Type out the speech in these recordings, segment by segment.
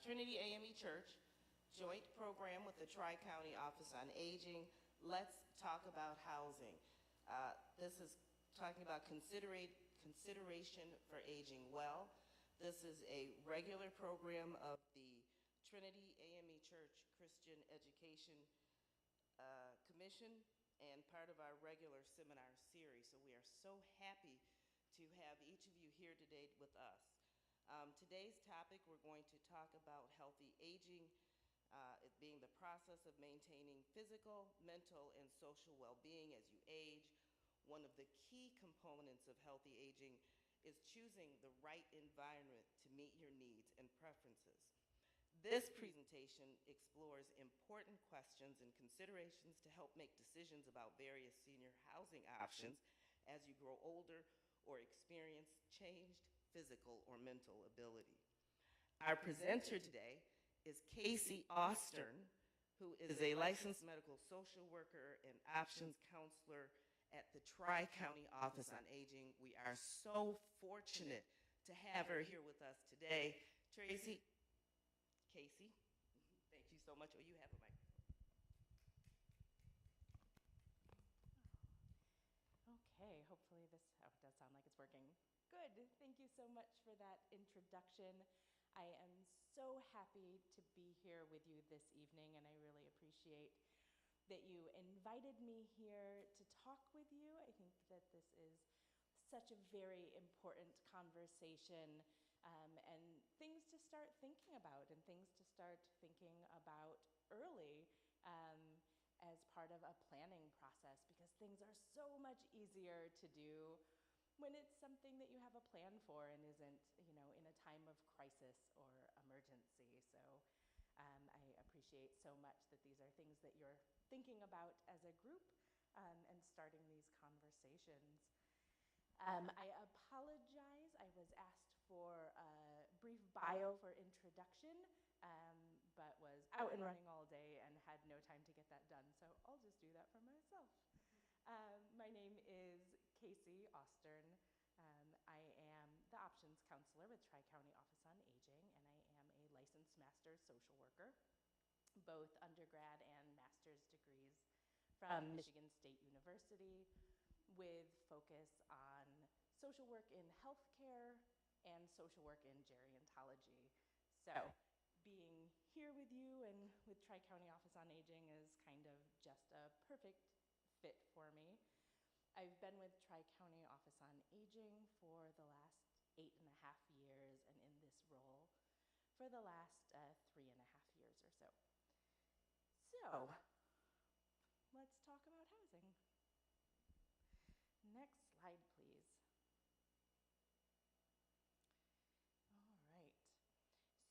Trinity AME Church, joint program with the Tri-County Office on Aging. Let's talk about housing. This is talking about consideration for aging well. This is a regular program of the Trinity AME Church Christian Education Commission and part of our regular seminar series. So we are so happy to have each of you here today with us. Today's topic, we're going to talk about healthy aging, it being the process of maintaining physical, mental, and social well-being as you age. One of the key components of healthy aging is choosing the right environment to meet your needs and preferences. This presentation explores important questions and considerations to help make decisions about various senior housing options as you grow older or experience changed physical or mental ability. Our presenter today is Casey Austern, who is a licensed medical social worker and options counselor at the Tri-County Office on Aging. We are so fortunate to have her here with us today. Casey, thank you so much. Oh, you have a mic. Okay, hopefully this, it does sound like it's working. Good, thank you so much for that introduction. I am so happy to be here with you this evening, and I really appreciate that you invited me here to talk with you. I think that this is such a very important conversation and things to start thinking about and things to start thinking about early as part of a planning process, because things are so much easier to do when it's something that you have a plan for and isn't, you know, in a time of crisis or emergency. So I appreciate so much that these are things that you're thinking about as a group and starting these conversations. I apologize, I was asked for a brief bio for introduction, but was out and running all day and had no time to get that done, so I'll just do that for myself. My name is Casey Austern. I am the options counselor with Tri-County Office on Aging, and I am a licensed master's social worker, both undergrad and master's degrees from Michigan State University, with focus on social work in healthcare and social work in gerontology. So being here with you and with Tri-County Office on Aging is kind of just a perfect fit for me. I've been with Tri-County Office on Aging for the last 8.5 years and in this role for the last 3.5 years or so. So let's talk about housing. Next slide, please. All right.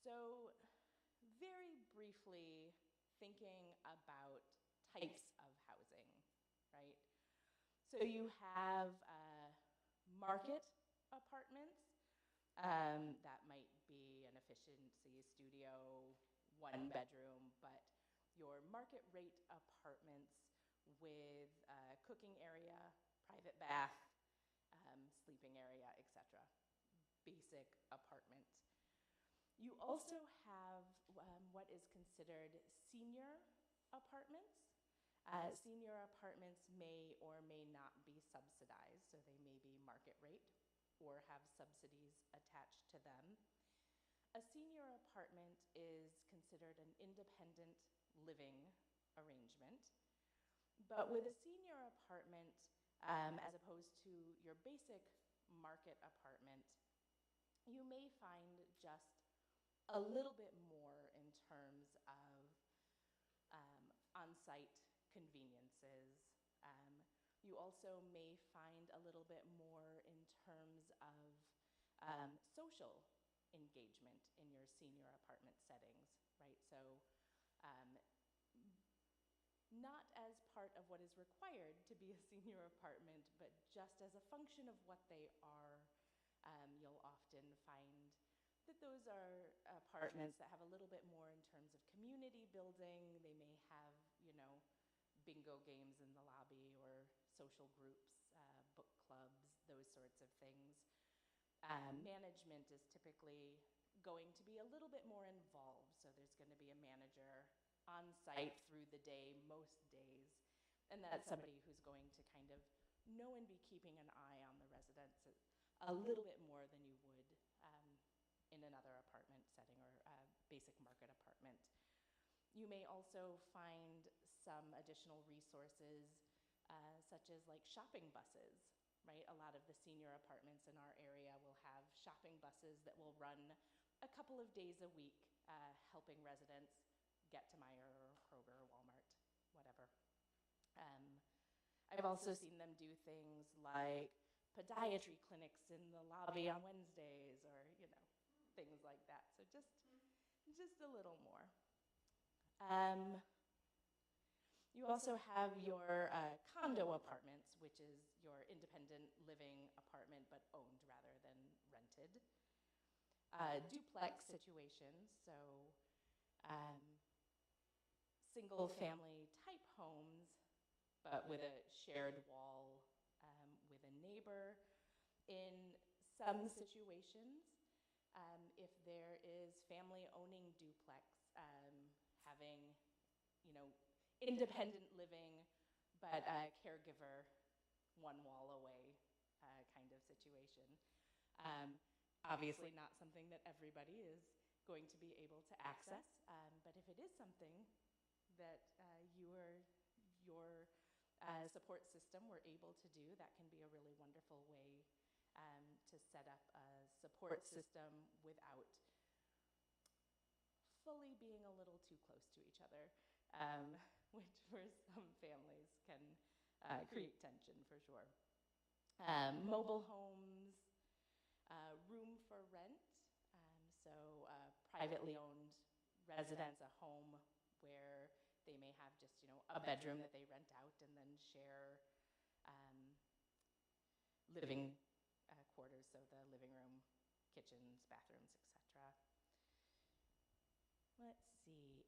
So very briefly, thinking about types of housing, right? So you have market apartments. That might be an efficiency studio, 1 bedroom, but your market rate apartments with cooking area, private bath, sleeping area, etc. Basic apartment. You also have what is considered senior apartments. Senior apartments may or may not be subsidized, so they may be market rate or have subsidies attached to them. A senior apartment is considered an independent living arrangement, but with a senior apartment, as opposed to your basic market apartment, you may find just a little bit more in terms of on-site conveniences. You also may find a little bit more in terms of social engagement in your senior apartment settings, right? So not as part of what is required to be a senior apartment, but just as a function of what they are, you'll often find that those are apartments that have a little bit more in terms of community building. They may have, you know, bingo games in the lobby or social groups, book clubs, those sorts of things. Management is typically going to be a little bit more involved going to be a manager on site through the day, most days, and that's somebody who's going to kind of know and be keeping an eye on the residents a little bit more than you would in another apartment setting or basic market apartment. You may also find some additional resources such as like shopping buses, right? A lot of the senior apartments in our area will have shopping buses that will run a couple of days a week, helping residents get to Meijer or Kroger or Walmart, whatever. I've also seen them do things like podiatry clinics in the lobby on Wednesdays, or things like that. So just a little more. You also have your condo apartments, which is your independent living apartment, but owned rather than rented. Duplex situations, so single family type homes, but with a shared wall with a neighbor. In some situations, if there is family owning duplex, having, independent living, but a caregiver one wall away kind of situation. Obviously not something that everybody is going to be able to access, but if it is something that your support system were able to do, that can be a really wonderful way to set up a support system without fully being a little too close to each other, which for some families can create tension for sure. Mobile homes, room for rent, so privately owned residence, a home where they may have just, a bedroom that they rent out and then share living quarters, so the living room, kitchens, bathrooms, etc. Let's see,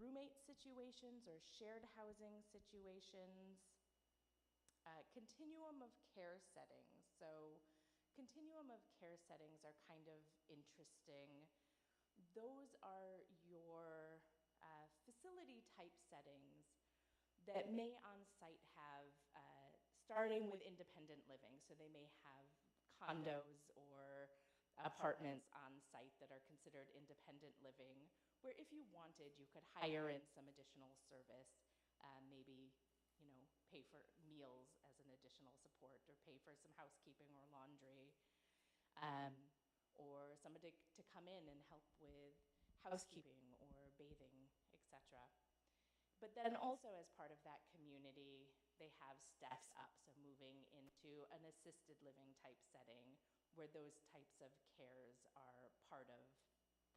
roommate situations or shared housing situations. Continuum of care settings. So continuum of care settings are kind of interesting. Those are your facility type settings that may on site have, starting with independent living. So they may have condos or apartments on site that are considered independent living, where if you wanted, you could hire in some additional service, maybe, pay for meals as an additional support, or pay for some housekeeping or laundry, or somebody to come in and help with housekeeping or bathing, etc. But then also as part of that community, they have steps up, so moving into an assisted living type setting where those types of cares are part of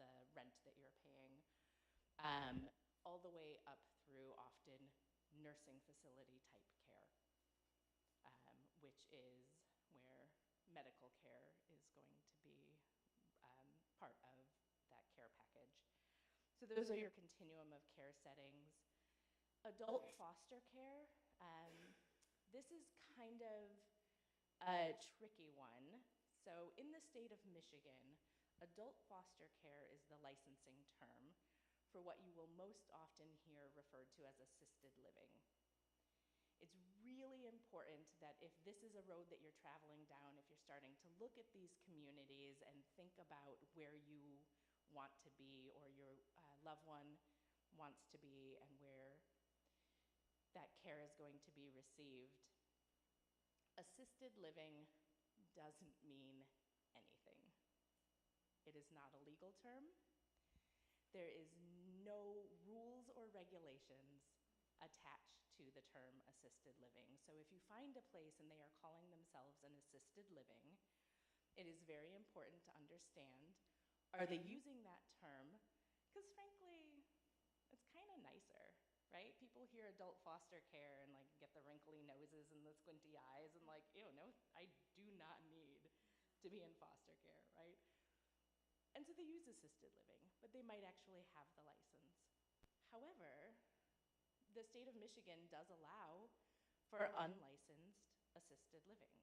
the rent that you're paying, all the way up through often nursing facility type care, which is where medical care is going to be part of that care package. So those are your continuum of care settings. Adult foster care, this is kind of a tricky one. So in the state of Michigan, adult foster care is the licensing term for what you will most often hear referred to as assisted living. It's really important that if this is a road that you're traveling down, if you're starting to look at these communities and think about where you want to be or your loved one wants to be and where that care is going to be received, assisted living doesn't mean anything. It is not a legal term. There is no rules or regulations attached to the term assisted living. So if you find a place and they are calling themselves an assisted living, it is very important to understand, are they using that term? Because frankly, it's kind of nicer, right? People hear adult foster care and like get the wrinkly noses and the squinty eyes and like, ew, no, I do not need to be in foster care, right? And so they use assisted living, but they might actually have the license. However, the state of Michigan does allow for unlicensed assisted living.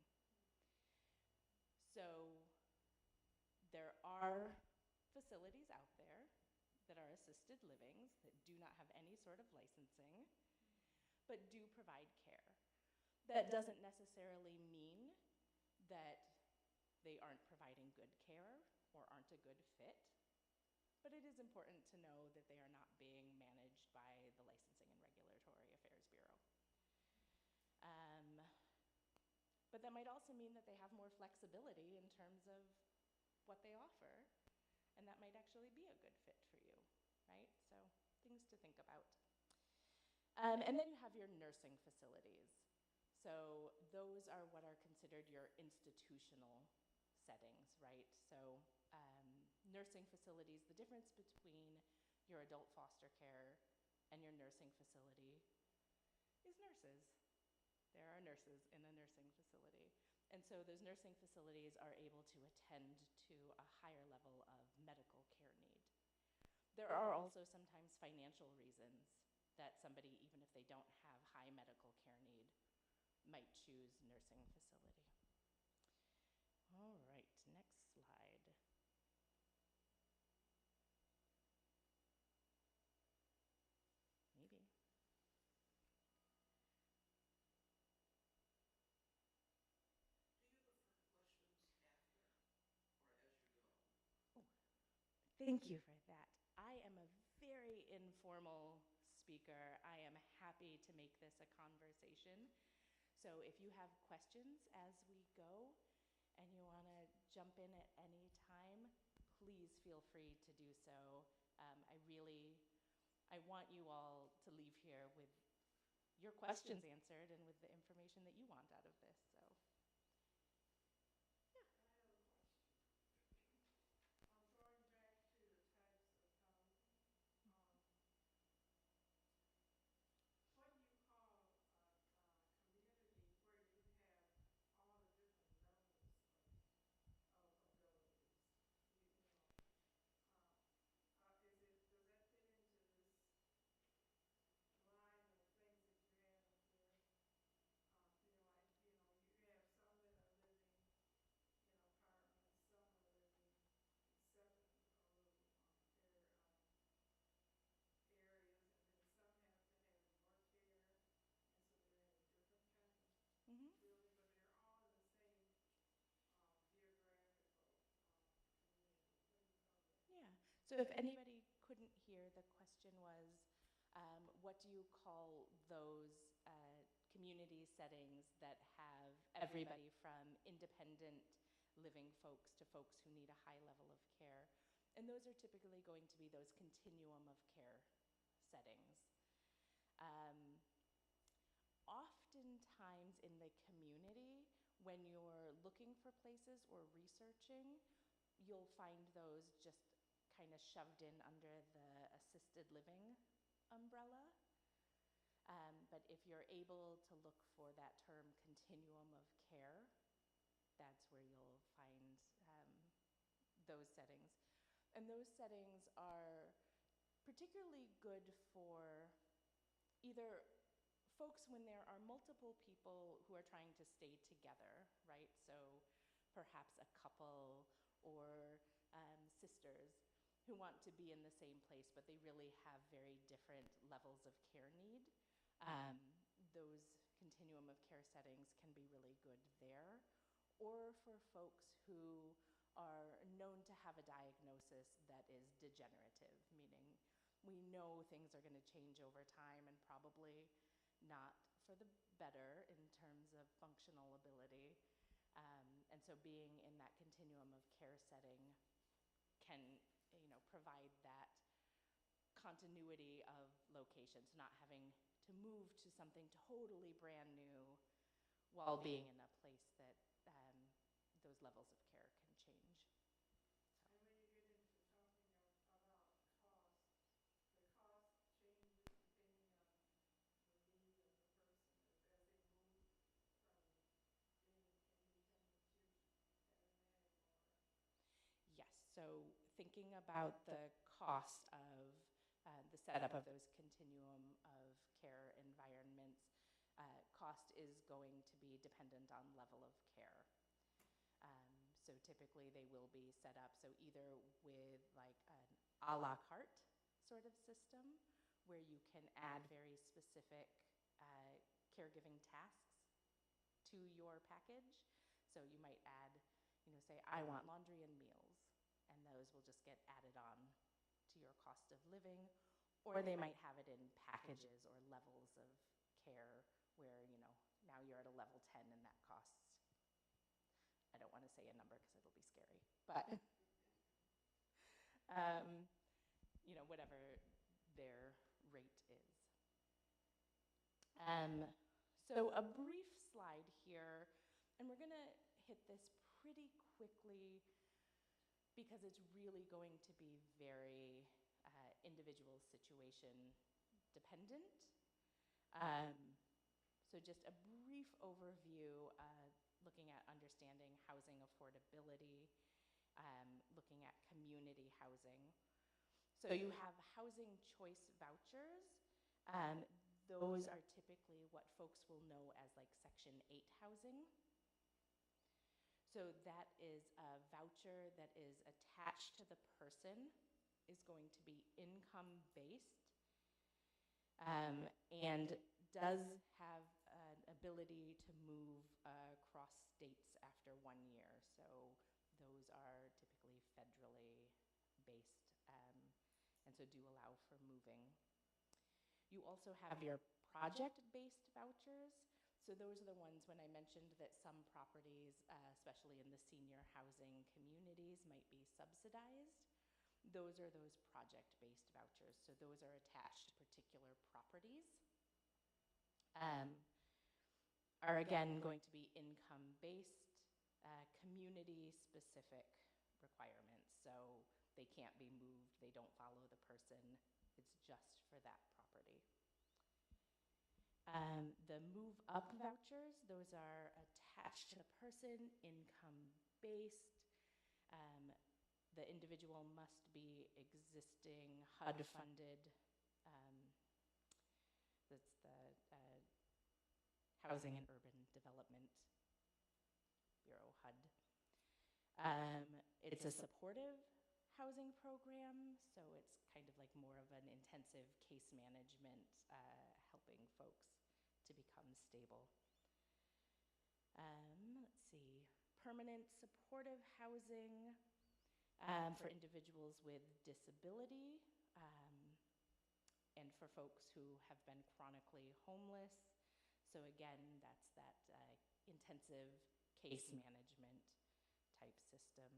So there are facilities out there that are assisted assisted livings that do not have any sort of licensing, but do provide care. That doesn't necessarily mean that they aren't providing good care or aren't a good fit, but it is important to know that they are not being managed by the Licensing and Regulatory Affairs Bureau. But that might also mean that they have more flexibility in terms of what they offer, and that might actually be a good fit for you, right? So things to think about. And then you have your nursing facilities. So those are what are considered your institutional settings, right? So nursing facilities, the difference between your adult foster care and your nursing facility is nurses. There are nurses in a nursing facility. And so those nursing facilities are able to attend to a higher level of medical care need. There are also sometimes financial reasons that somebody, even if they don't have high medical care need, might choose nursing facility. All right, next slide. Maybe. Thank you for that. I am a very informal speaker. I am happy to make this a conversation. So if you have questions as we go and you want to jump in at any time, please feel free to do so. I want you all to leave here with your questions answered and with the information that you want out of this. So. Yeah. So if anybody couldn't hear, the question was, what do you call those community settings that have everybody from independent living folks to folks who need a high level of care? And those are typically going to be those continuum of care settings. Oftentimes in the community, when you're looking for places or researching, you'll find those just kind of shoved in under the assisted living umbrella. But if you're able to look for that term continuum of care, that's where you'll find those settings. And those settings are particularly good for either folks when there are multiple people who are trying to stay together, right? So perhaps a couple or sisters who want to be in the same place, but they really have very different levels of care need. Those continuum of care settings can be really good there. Or for folks who are known to have a diagnosis that is degenerative, meaning we know things are going to change over time and probably not for the better in terms of functional ability. And so being in that continuum of care setting can, provide that continuity of locations, not having to move to something totally brand new while being in a place that those levels of care can change. So. And when you get into talking about cost, the cost changes depending on the need of the person as they move from being independent to paramedic or? Yes, so thinking about the cost of the setup of those continuum of care environments, cost is going to be dependent on level of care. So typically they will be set up, so either with like an a la carte sort of system where you can add very specific caregiving tasks to your package. So you might add, say, I want laundry and meals, and those will just get added on to your cost of living. Or they might have it in packages or levels of care where, now you're at a level 10 and that costs, I don't want to say a number because it'll be scary, but, whatever their rate is. So a brief slide here, and we're going to hit this pretty quickly because it's really going to be very individual situation dependent. So just a brief overview, looking at understanding housing affordability, looking at community housing. So you have housing choice vouchers. Those are typically what folks will know as like Section 8 housing. So that is a voucher that is attached to the person, is going to be income-based, and does have an ability to move across states after 1 year. So those are typically federally based, and so do allow for moving. You also have your project-based vouchers. So those are the ones when I mentioned that some properties, especially in the senior housing communities, might be subsidized. Those are those project-based vouchers. So those are attached to particular properties. Are again going to be income-based, community-specific requirements. So they can't be moved, they don't follow the person, it's just for that property. The move up vouchers, those are attached to the person, income-based. The individual must be existing HUD-funded. That's the Housing and Urban Development Bureau, HUD. It's a supportive housing program, so it's kind of like more of an intensive case management, helping folks to become stable. Let's see, permanent supportive housing for individuals with disability, and for folks who have been chronically homeless. So again, that's that intensive case management type system.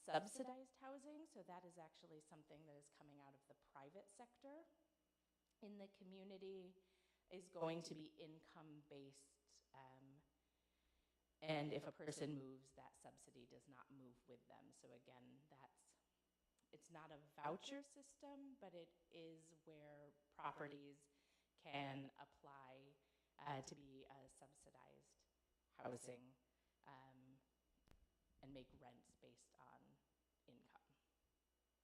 Subsidized housing, so that is actually something that is coming out of the private sector in the community, is going to be income-based, and if a person moves, that subsidy does not move with them. So again, it's not a voucher system, but it is where properties can apply to be subsidized housing, and make rents based on income,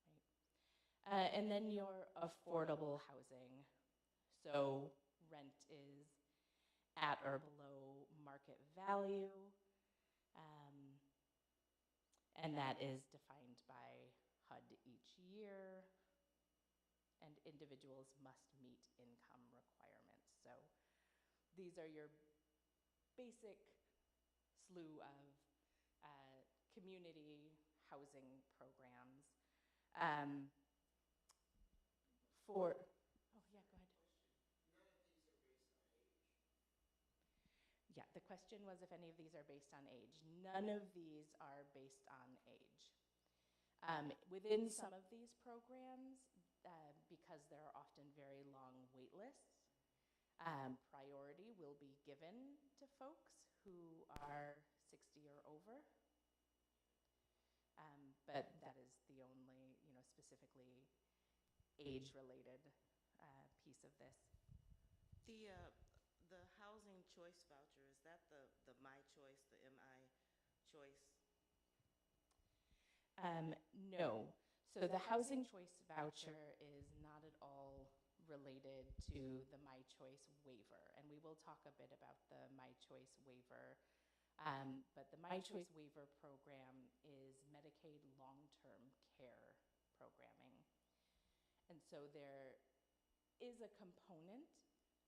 right? And then your affordable housing. So rent is at or below market value, and that is defined by HUD each year, and individuals must meet income requirements. So these are your basic slew of community housing programs. Oh yeah, go ahead. Yeah, the question was if any of these are based on age. None of these are based on age. Within some of these programs, because there are often very long wait lists, priority will be given to folks who are 60 or over. But that is the only, specifically age-related piece of this. The housing choice voucher, is that the My Choice, the MI choice? No. So the housing choice voucher is not at all related to the My Choice waiver, and we will talk a bit about the My Choice waiver. But the My Choice waiver program is Medicaid long-term care programming. So there is a component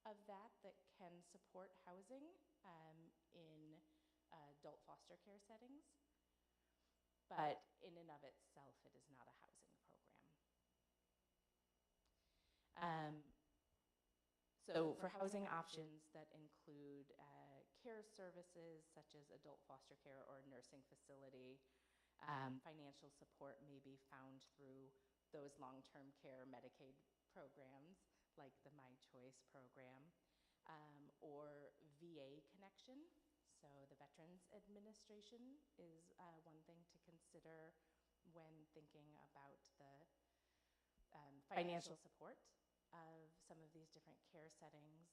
of that that can support housing in adult foster care settings, but in and of itself, it is not a housing program. So for housing options that include care services such as adult foster care or nursing facility, financial support may be found through those long-term care Medicaid programs like the My Choice program, or VA connection. So the Veterans Administration is one thing to consider when thinking about the financial support of some of these different care settings,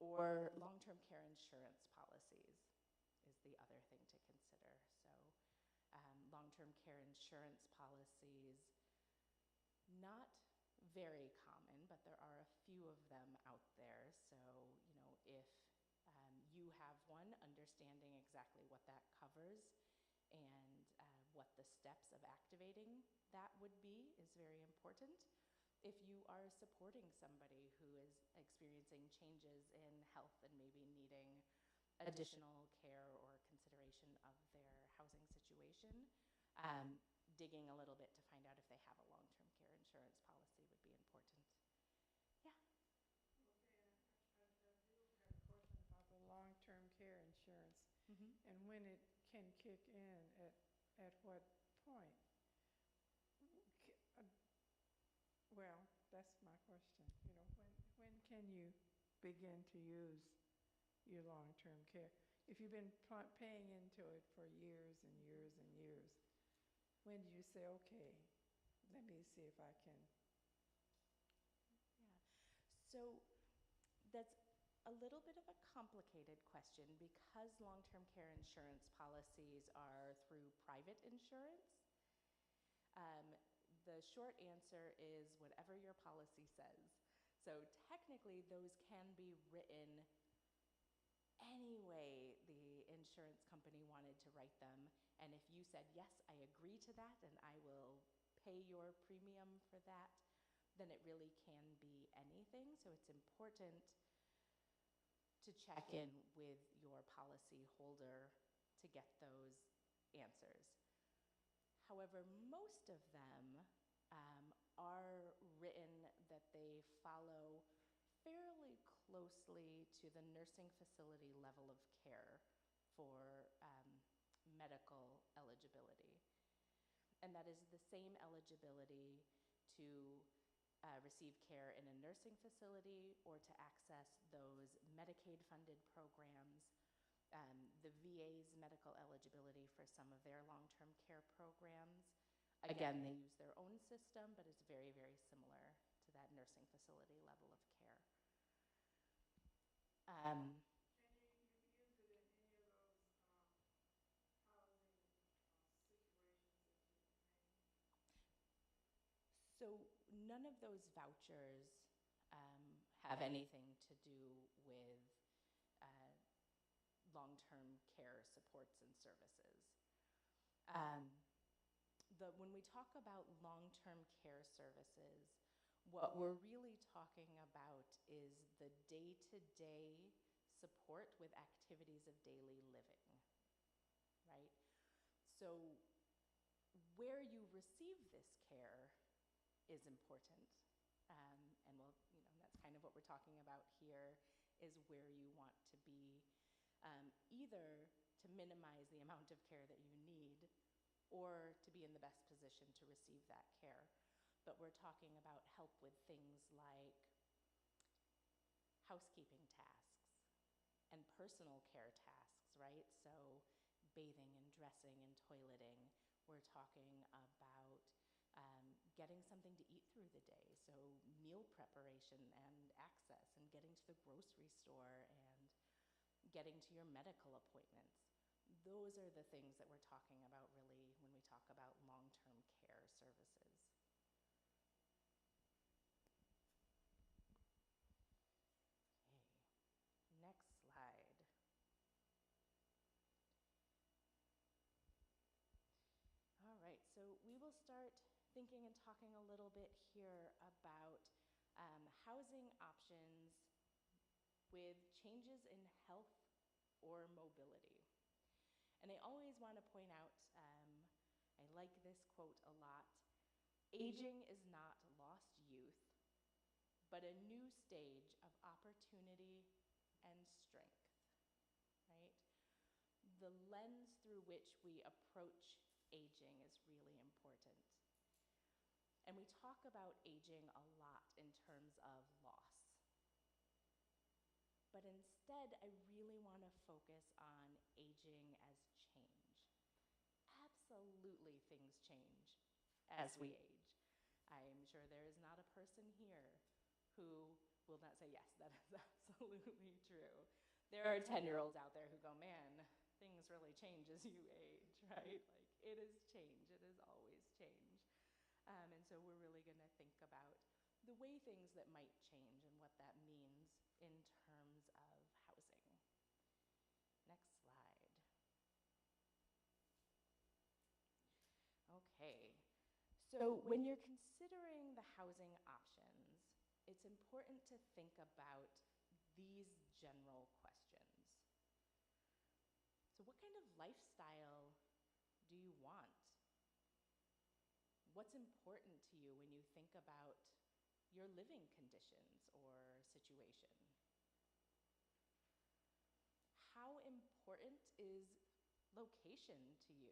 or long-term care insurance policies is the other thing to consider. So long-term care insurance policies, not very common, but there are a few of them out there. So, you know, if you have one, understanding exactly what that covers and what the steps of activating that would be is very important. If you are supporting somebody who is experiencing changes in health and maybe needing additional care or consideration of their housing situation, digging a little bit to find out if they have a long-term care insurance policy would be important. Yeah. Okay, I do have a question about the long-term care insurance and when it can kick in, at what point? Well, that's my question. You know, when can you begin to use your long-term care? If you've been paying into it for years and years and years, when do you say, okay, let me see if I can? Yeah. So that's a little bit of a complicated question because long-term care insurance policies are through private insurance. The short answer is whatever your policy says. So technically, those can be written any way the insurance company wanted to write them. And if you said, yes, I agree to that and I will pay your premium for that, then it really can be anything. So it's important to check in with your policy holder to get those answers. However, most of them are written that they follow fairly closely to the nursing facility level of care for medical eligibility. And that is the same eligibility to receive care in a nursing facility or to access those Medicaid-funded programs, the VA's medical eligibility for some of their long-term care programs. Again, they use their own system, but it's very, very similar to that nursing facility level of care. Can you use it in any of those housing situations that you named? So none of those vouchers have anything to do with long-term care supports and services. When we talk about long-term care services, what we're really talking about is the day-to-day support with activities of daily living, right? So where you receive this care is important. And we'll, you know, that's kind of what we're talking about here, is where you want to be, either to minimize the amount of care that you need or to be in the best position to receive that care. But we're talking about help with things like housekeeping tasks and personal care tasks, right? So bathing and dressing and toileting. We're talking about getting something to eat through the day, so meal preparation and access and getting to the grocery store and getting to your medical appointments. Those are the things that we're talking about really when we talk about long-term care services. Okay, next slide. All right, so we will start thinking and talking a little bit here about housing options with changes in health or mobility. And I always want to point out, I like this quote a lot, aging is not lost youth, but a new stage of opportunity and strength, right? The lens through which we approach aging is really important. And we talk about aging a lot in terms of loss. But instead, I really want to focus on aging as change. Absolutely, things change as we age. I'm sure there is not a person here who will not say, yes, that is absolutely true. There are 10-year-olds out there who go, man, things really change as you age, right? Like, it is change. It is always change. And so we're really going to think about the way things that might change and what that means in terms of housing. Next slide. Okay, so when you're considering the housing options, it's important to think about these general questions. So what kind of lifestyle do you want? What's important to you when you think about your living conditions or situation? How important is location to you?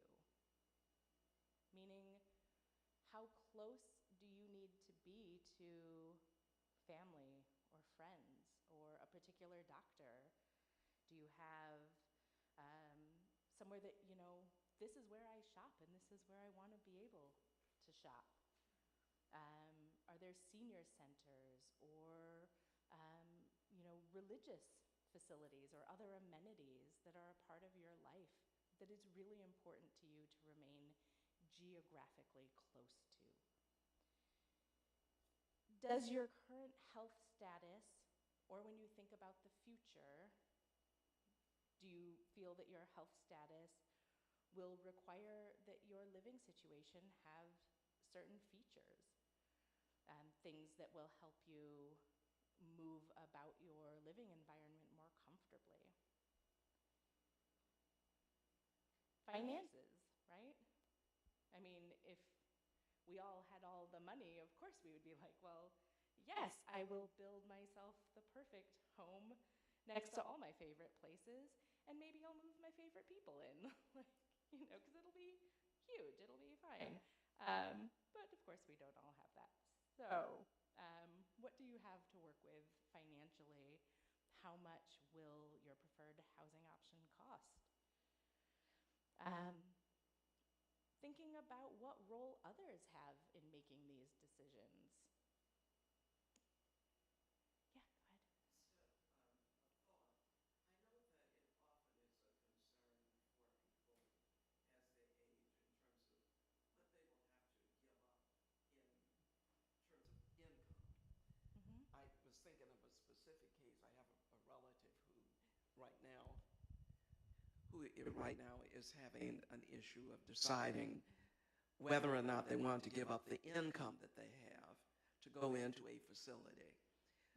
Meaning, how close do you need to be to family or friends or a particular doctor? Do you have somewhere that, you know, this is where I shop and this is where I want to be able to shop? Are there senior centers or, you know, religious facilities or other amenities that are a part of your life that is really important to you to remain geographically close to? Does your current health status, or when you think about the future, do you feel that your health status will require that your living situation have certain features, things that will help you move about your living environment more comfortably? Finances, right? I mean, if we all had all the money, of course we would be like, well, yes, I will build myself the perfect home next to all my favorite places, and maybe I'll move my favorite people in, like, you know, because it'll be huge, it'll be fine. But of course we don't all have that. So, what do you have to work with financially? How much will your preferred housing option cost? Thinking about what role others have in making these decisions. Yeah, go ahead. Just a thought. I know that it often is a concern for people as they age in terms of what they will have to give up in terms of income. Mm-hmm. I was thinking of a specific case. I have a relative who right now is having an issue of deciding whether or not they want to give up the income that they have to go into a facility.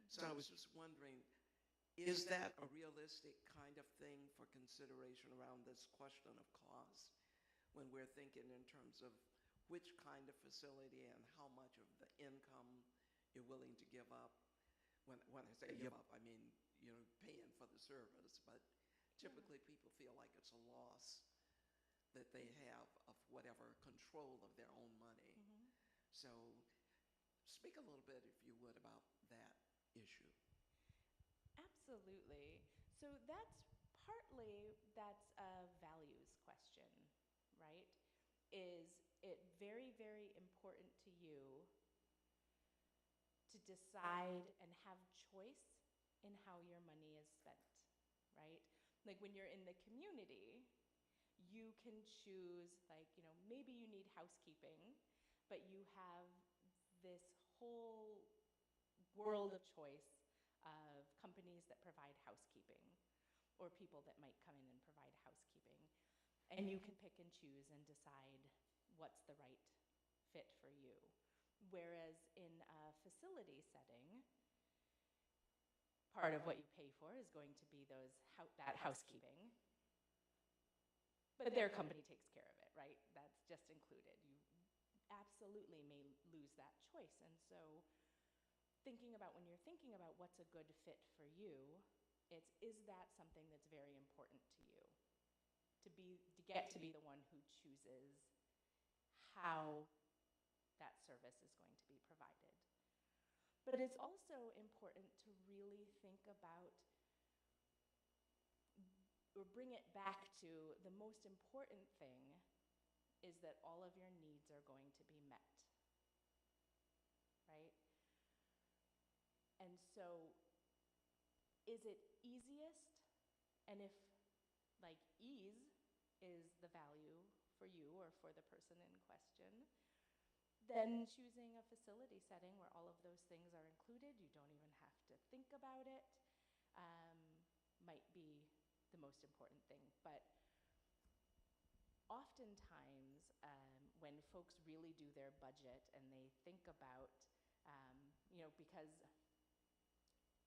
So I was just wondering, is that a realistic kind of thing for consideration around this question of cost when we're thinking in terms of which kind of facility and how much of the income you're willing to give up? When I say give up, I mean, you know, paying for the service, but typically people feel like it's a loss that they have of whatever control of their own money. Mm-hmm. So speak a little bit, if you would, about that issue. Absolutely. So that's a values question, right? Is it very, very important to you to decide and have choice in how your money is spent, right? Like when you're in the community, you can choose, like, you know, maybe you need housekeeping, but you have this whole world of choice of companies that provide housekeeping or people that might come in and provide housekeeping. And you can pick and choose and decide what's the right fit for you. Whereas in a facility setting, part of what you pay for is going to be that housekeeping. But their company takes care of it, right? That's just included. You absolutely may lose that choice. And so when you're thinking about what's a good fit for you, is that something that's very important to you? To get to be the one who chooses how that service is going to be provided. But it's also important to really think about, or bring it back to, the most important thing is that all of your needs are going to be met, right? And so, is it easiest? And if, like, ease is the value for you or for the person in question, then choosing a facility setting where all of those things are included, you don't even have to think about it, might be the most important thing. But oftentimes, when folks really do their budget and they think about, because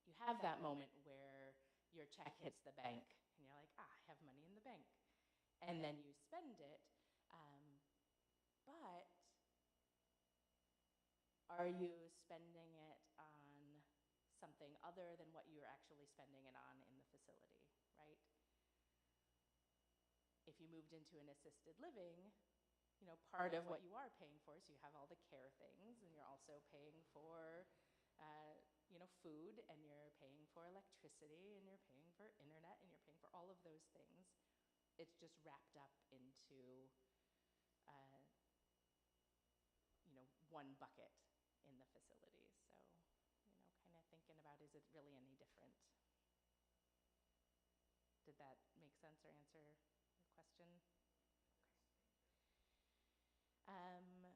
you have that moment where your check hits the bank and you're like, I have money in the bank. And then you spend it, but are you spending it on something other than what you're actually spending it on in the facility, right? If you moved into an assisted living, part of what you are paying for, so you have all the care things, and you're also paying for, food, and you're paying for electricity, and you're paying for internet, and you're paying for all of those things. It's just wrapped up into, one bucket in the facility. So, kind of thinking about, is it really any different? Did that make sense or answer your question? Okay.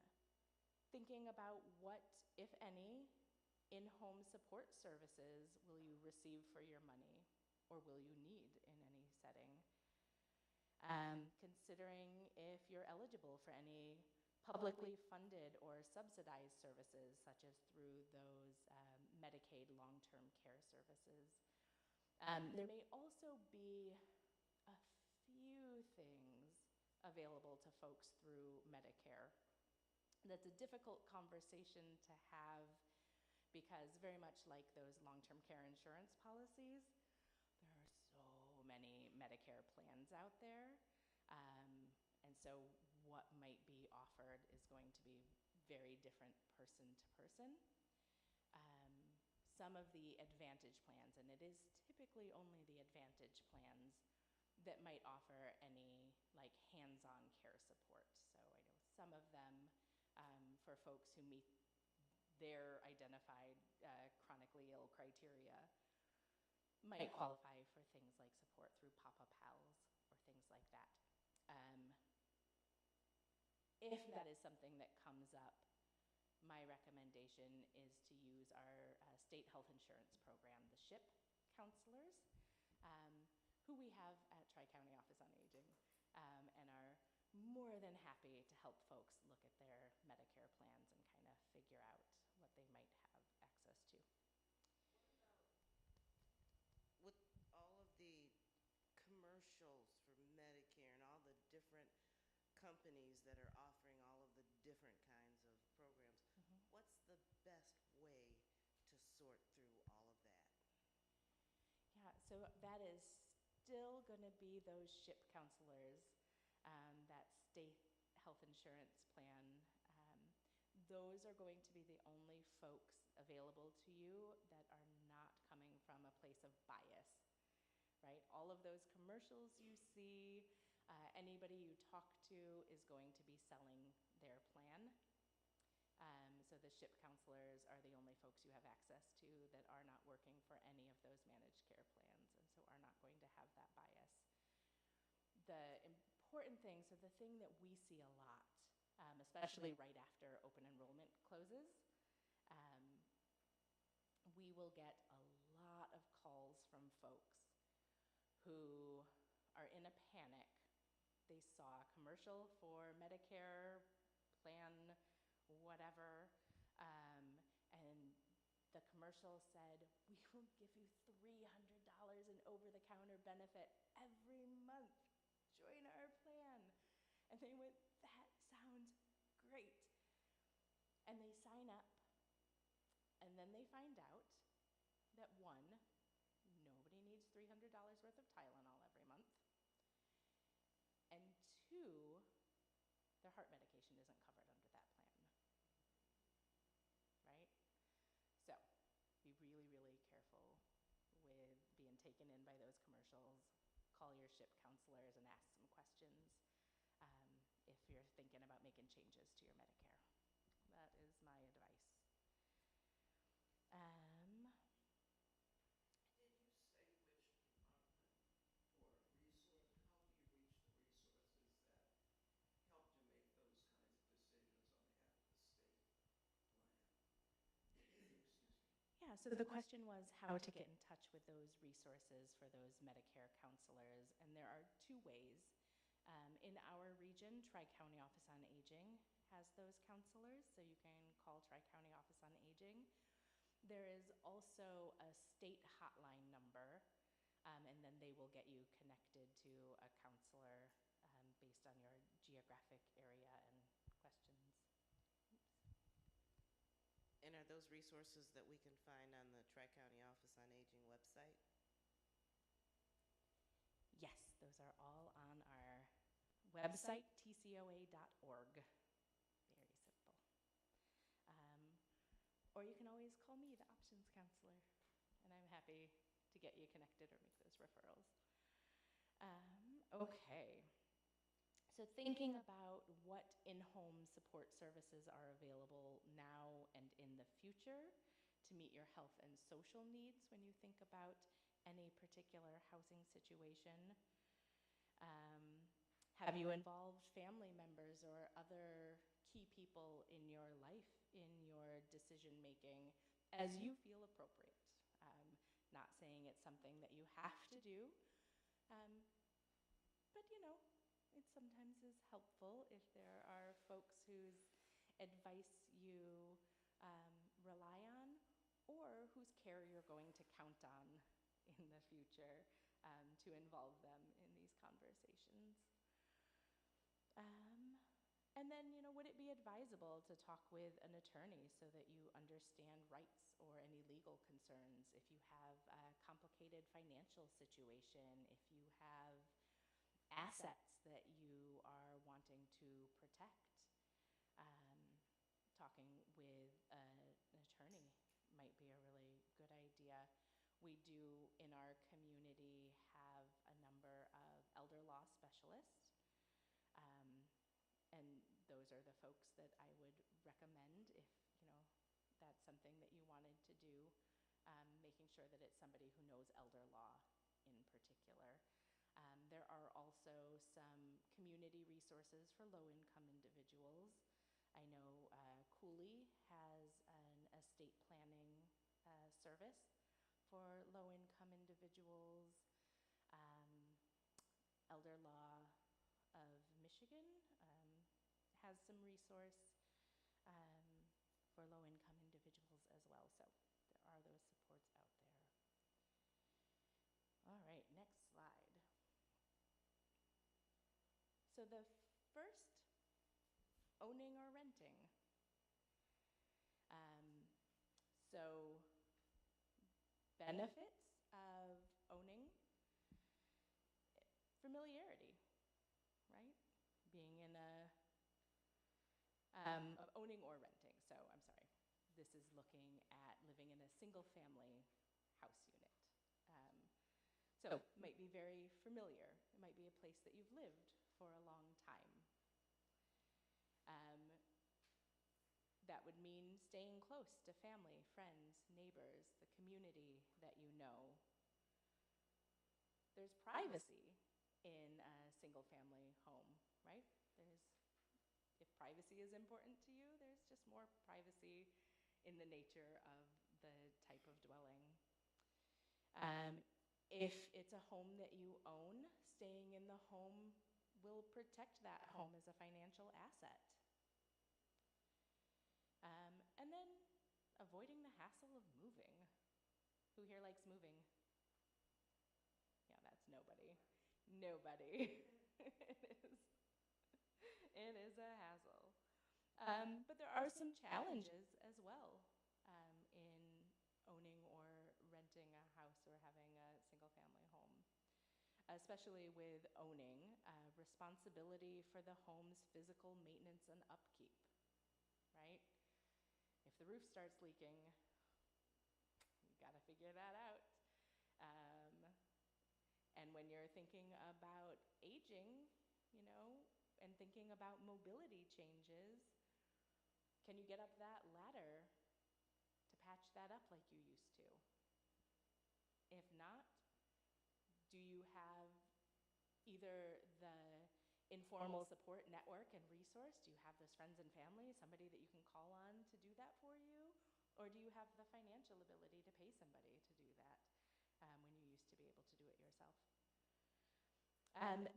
Thinking about what, if any, in-home support services will you receive for your money, or will you need in any setting? Considering if you're eligible for any publicly funded or subsidized services, such as through those Medicaid long-term care services. There may also be a few things available to folks through Medicare. That's a difficult conversation to have, because very much like those long-term care insurance policies, there are so many Medicare plans out there. And so what might be offered is going to be very different person to person. Some of the Advantage plans, and it is typically only the Advantage plans that might offer any like hands-on care support. So I know some of them, for folks who meet their identified chronically ill criteria, might qualify for things like support through Papa Pals or things like that. If that is something that comes up, my recommendation is to use our state health insurance program, the SHIP counselors, who we have at Tri-County Office on Aging, and are more than happy to help folks look at their Medicare plans and kind of figure out what they might have access to. With all of the commercials for Medicare and all the different companies that are offering all of the different kinds of programs, what's the best way to sort through all of that? Yeah, so that is still going to be those SHIP counselors, that state health insurance plan. Those are going to be the only folks available to you that are not coming from a place of bias, right? All of those commercials you see, anybody you talk to is going to be selling their plan. So the SHIP counselors are the only folks you have access to that are not working for any of those managed care plans, and so are not going to have that bias. The important thing, so the thing that we see a lot, especially right after open enrollment closes, we will get a lot of calls from folks who are in a panic. They saw a commercial for Medicare plan, whatever, commercial said, "We will give you $300 in over-the-counter benefit every month. Join our plan." And they went, "That sounds great." And they sign up, and then they find out that one, nobody needs $300 worth of Tylenol every month, and two, their heart medication isn't covered under that plan, right? So be really, really careful with being taken in by those commercials. Call your SHIP counselors and ask some questions if you're thinking about making changes to your Medicare. That is my advice. Did you say which department or resource, how do you reach the resources that help you make those kinds of decisions on behalf of the state plan? Excuse me. Yeah, so the question was how to get in touch with those resources for those Medicare counselors, and there are two ways. In our region, Tri-County Office on Aging has those counselors, so you can call Tri-County Office on Aging. There is also a state hotline number, and then they will get you connected to a counselor based on your geographic area and questions. And are those resources that we can find on the Tri-County Office on Aging website? Yes, those are all on our website, tcoa.org. Very simple. Or you can always call me, the options counselor, and I'm happy to get you connected or make those referrals. Okay. So thinking about what in-home support services are available now and in the future to meet your health and social needs when you think about any particular housing situation. Have you involved family members or other key people in your life in your decision making as you feel appropriate? Not saying it's something that you have to do, but you know, it sometimes is helpful if there are folks whose advice you rely on or whose care you're going to count on in the future to involve them in these conversations. And then, you know, would it be advisable to talk with an attorney so that you understand rights or any legal concerns if you have a complicated financial situation, if you have assets that you are wanting to protect? Talking with an attorney might be a really good idea. We do, in our community, have a number of elder law specialists, and those are the folks that I would recommend if, you know, that's something that you wanted to do, making sure that it's somebody who knows elder law in particular. There are also some community resources for low-income individuals. I know Cooley has an estate planning service for low-income individuals. Elder Law of Michigan has some resource for low-income individuals as well. So there are those supports out there. All right, next slide. So the first, owning or renting. So benefits of owning, familiarity, right? Being in a, of owning or renting. So I'm sorry, this is looking at living in a single family house unit. So it might be very familiar. It might be a place that you've lived for a long time. That would mean staying close to family, friends, neighbors, the community that you know. There's privacy in a single-family home, right? If privacy is important to you, there's just more privacy in the nature of the type of dwelling. If it's a home that you own, staying in the home will protect that home as a financial asset. And then avoiding avoiding the hassle of moving. Who here likes moving? Yeah, that's nobody. Nobody. It is a hassle. But there are some challenges as well in owning or renting a house or having a single-family home. Especially with owning, responsibility for the home's physical maintenance and upkeep, right? If the roof starts leaking, you gotta figure that out. And when you're thinking about aging, you know, and thinking about mobility changes, can you get up that ladder to patch that up like you used to? If not, do you have either the informal support network and resource? Do you have those friends and family, somebody that you can call on to do that for you? Or do you have the financial ability to pay somebody to do that when you used to be able to do it yourself?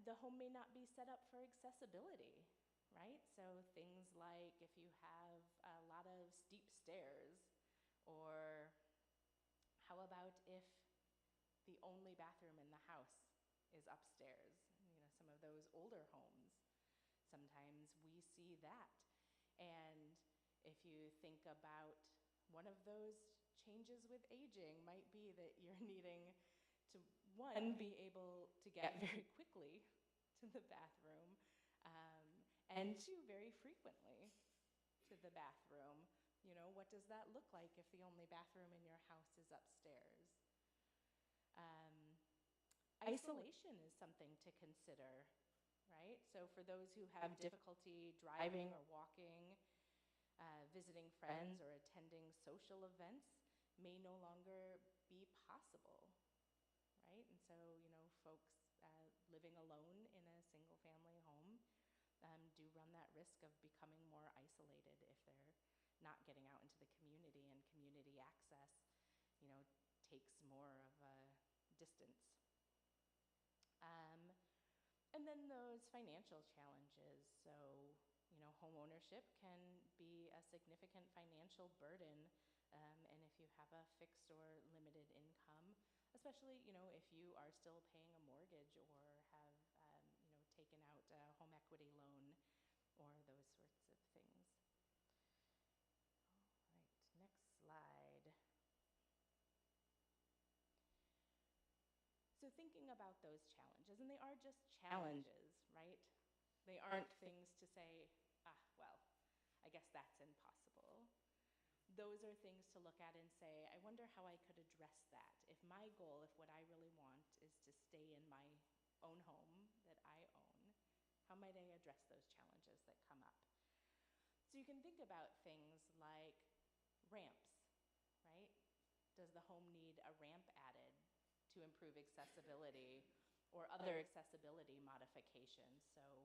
The home may not be set up for accessibility, right? So things like if you have a lot of steep stairs, or how about if the only bathroom in the house is upstairs? You know, some of those older homes, sometimes we see that. And if you think about one of those changes with aging might be that you're needing to, one, be able to get very quickly to the bathroom, and two, very frequently to the bathroom. You know, what does that look like if the only bathroom in your house is upstairs? Isolation is something to consider, right? So for those who have difficulty driving or walking, visiting friends or attending social events may no longer be possible, right? And so, you know, folks living alone in a single-family home do run that risk of becoming more isolated if they're not getting out into the community, and community access, you know, takes more of a distance. And then those financial challenges. So, you know, home ownership can be a significant financial burden, and if you have a fixed or limited income, especially, you know, if you are still paying a mortgage or have, you know, taken out a home equity loan or those sorts of things. All right, next slide. So thinking about those challenges, and they are just challenges, right? They aren't things to say, well, I guess that's impossible. Those are things to look at and say, I wonder how I could address that. If my goal, if what I really want is to stay in my own home that I own, how might I address those challenges that come up? So you can think about things like ramps, right? Does the home need a ramp added to improve accessibility, or other accessibility modifications? So,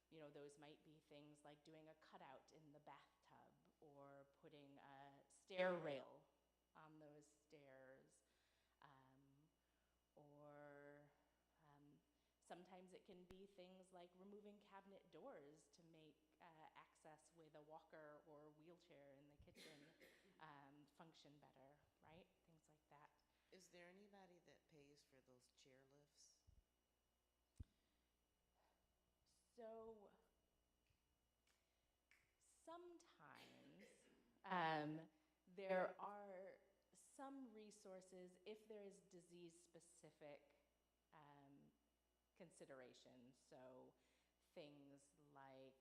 you know, those might be things like doing a cutout in the bathtub or putting a stair rail on those stairs, or sometimes it can be things like removing cabinet doors to make access with a walker or wheelchair in the kitchen function better, right? Things like that. Is there anybody that pays for those chair lifts? So sometimes there are some resources if there is disease-specific considerations. So things like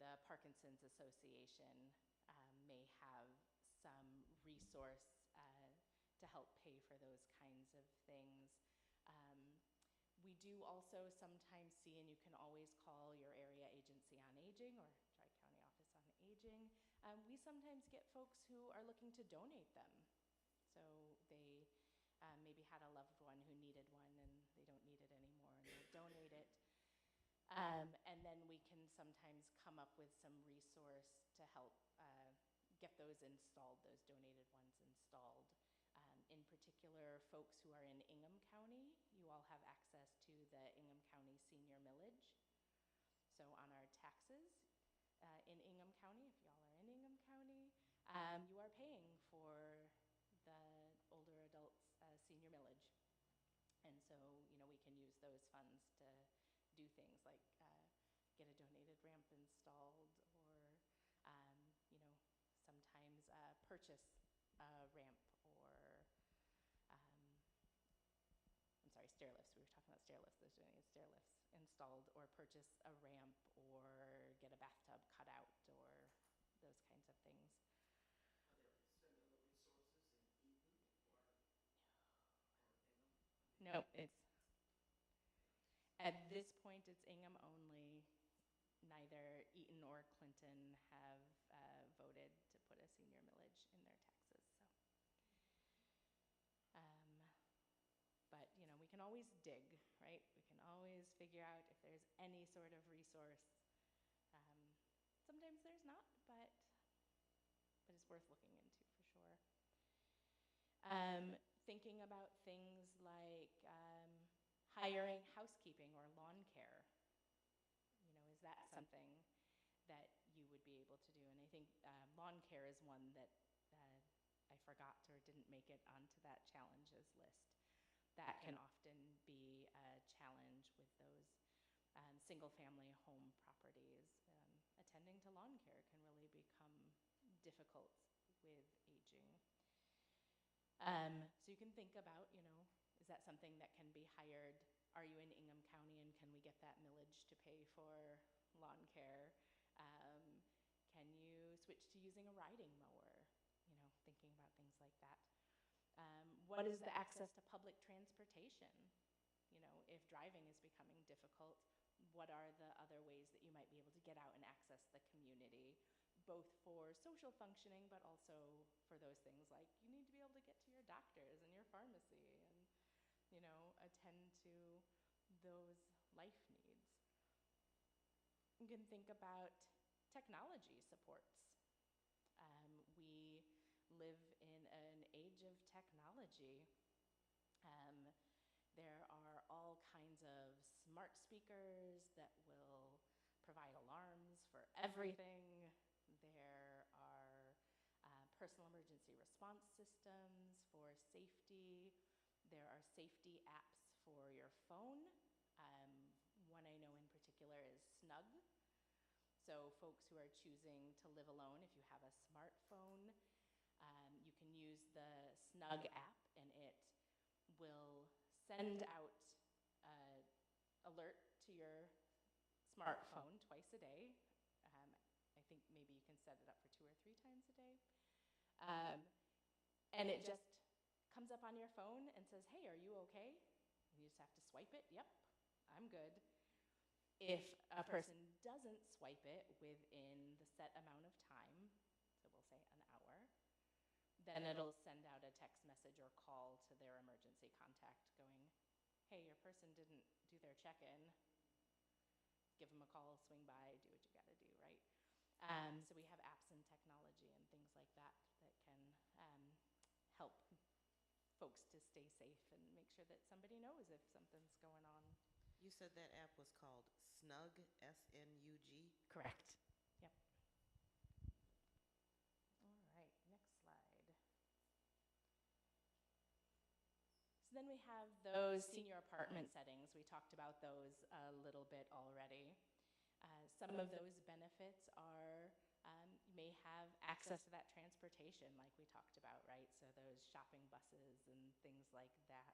the Parkinson's Association may have some resource to help pay for those kinds of things. We do also sometimes see, and you can always call your area agency on aging or Tri-County Office on Aging. We sometimes get folks who are looking to donate them. So they maybe had a loved one who needed one and they don't need it anymore and they'll donate it. And then we can sometimes come up with some resource to help get those installed, those donated ones installed. In particular, folks who are in Ingham County, you all have access to the Ingham County Senior Millage. So on our taxes in Ingham County, if y'all are in Ingham County, you are paying for the older adults' senior millage. And so, we can use those funds to do things like get a donated ramp installed, or, sometimes purchase a ramp, or, I'm sorry, stair lifts. We were talking about stair lifts. There's donated stair lifts installed, or purchase a ramp, or get a bathtub cut out, or those kinds of things. Are there similar resources in Eaton or Ingham? No, at this point, it's Ingham only. Neither Eaton or Clinton have voted to put a senior millage in their taxes. So, but we can always dig, right? We can always figure out if there's any sort of resource. Sometimes there's not, but it's worth looking into for sure. Thinking about things like hiring housekeeping or lawn care. Is that something that you would be able to do? And I think lawn care is one that I forgot or didn't make it onto that challenges list. That can often be a challenge with those single-family home properties. Attending to lawn care can really become difficult with aging. So you can think about, is that something that can be hired? Are you in Ingham County, and can we get that millage to pay for lawn care? Can you switch to using a riding mower? Thinking about things like that. What is the access to public transportation? If driving is becoming difficult, what are the other ways that you might be able to get out and access the community, both for social functioning, but also for those things like you need to be able to get to your doctors and your pharmacy and, attend to those life needs. You can think about technology supports. We live in an age of technology. There are all kinds of smart speakers that will provide alarms for everything. There are personal emergency response systems for safety. There are safety apps for your phone. One I know in particular is Snug. So folks who are choosing to live alone, if you have a smartphone, you can use the Snug app, and it will send out an alert to your smartphone twice a day. I think maybe you can set it up for 2 or 3 times a day. And it just comes up on your phone and says, hey, are you okay? And you just have to swipe it. Yep, I'm good. If a person doesn't swipe it within the set amount of time, so we'll say an hour, then it'll send out a text message or call to their emergency contact going, hey, your person didn't do their check-in. Give them a call, swing by, do what you gotta do, right? So we have apps and technology and things like that that can help folks to stay safe and make sure that somebody knows if something's going on. You said that app was called Snug, S-N-U-G? Correct. Yep. All right, next slide. So then we have those senior apartment settings. We talked about those a little bit already. Some of those benefits are you may have access to that transportation like we talked about, right? So those shopping buses and things like that.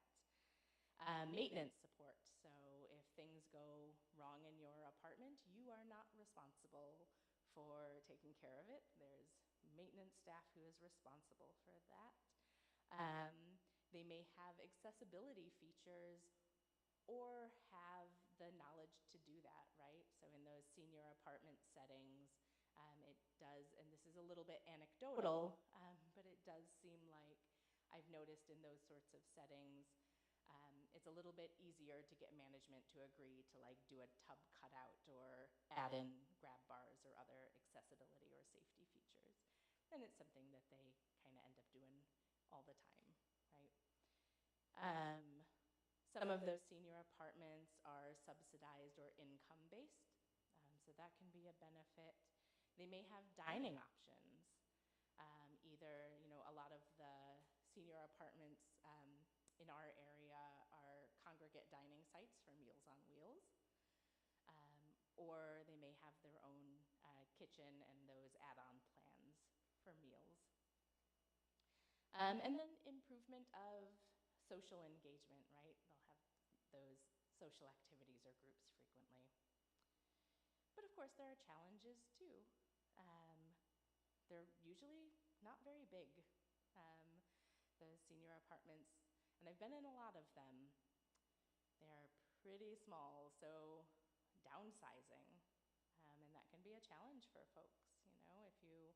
Maintenance support. So if things go wrong in your apartment, you are not responsible for taking care of it. There's maintenance staff who is responsible for that. They may have accessibility features or have the knowledge to do that, right? So in those senior apartment settings, it does, and this is a little bit anecdotal, but it does seem like I've noticed in those sorts of settings, it's a little bit easier to get management to agree to like do a tub cutout or add in grab bars or other accessibility or safety features. And it's something that they kind of end up doing all the time, right? Some of those senior apartments are subsidized or income-based, so that can be a benefit. They may have dining options, either in our area are congregate dining sites for Meals on Wheels, or they may have their own kitchen and those add-on plans for meals. And then improvement of social engagement, right? They'll have those social activities or groups frequently. But of course, there are challenges too. They're usually not very big. The senior apartments, and I've been in a lot of them, they're pretty small, so downsizing, and that can be a challenge for folks. You know, if you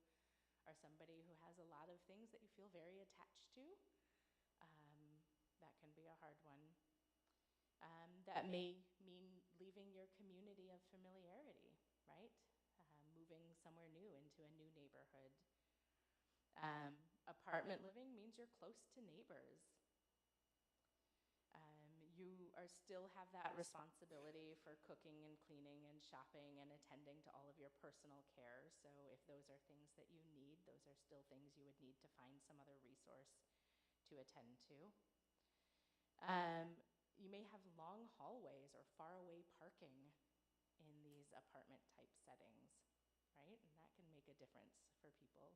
are somebody who has a lot of things that you feel very attached to, that can be a hard one. That may mean leaving your community of familiarity, right? Moving somewhere new into a new neighborhood. Apartment living means you're close to neighbors. You are still have that responsibility for cooking and cleaning and shopping and attending to all of your personal care. So if those are things that you need, those are still things you would need to find some other resource to attend to. You may have long hallways or far away parking in these apartment type settings, right? And that can make a difference for people.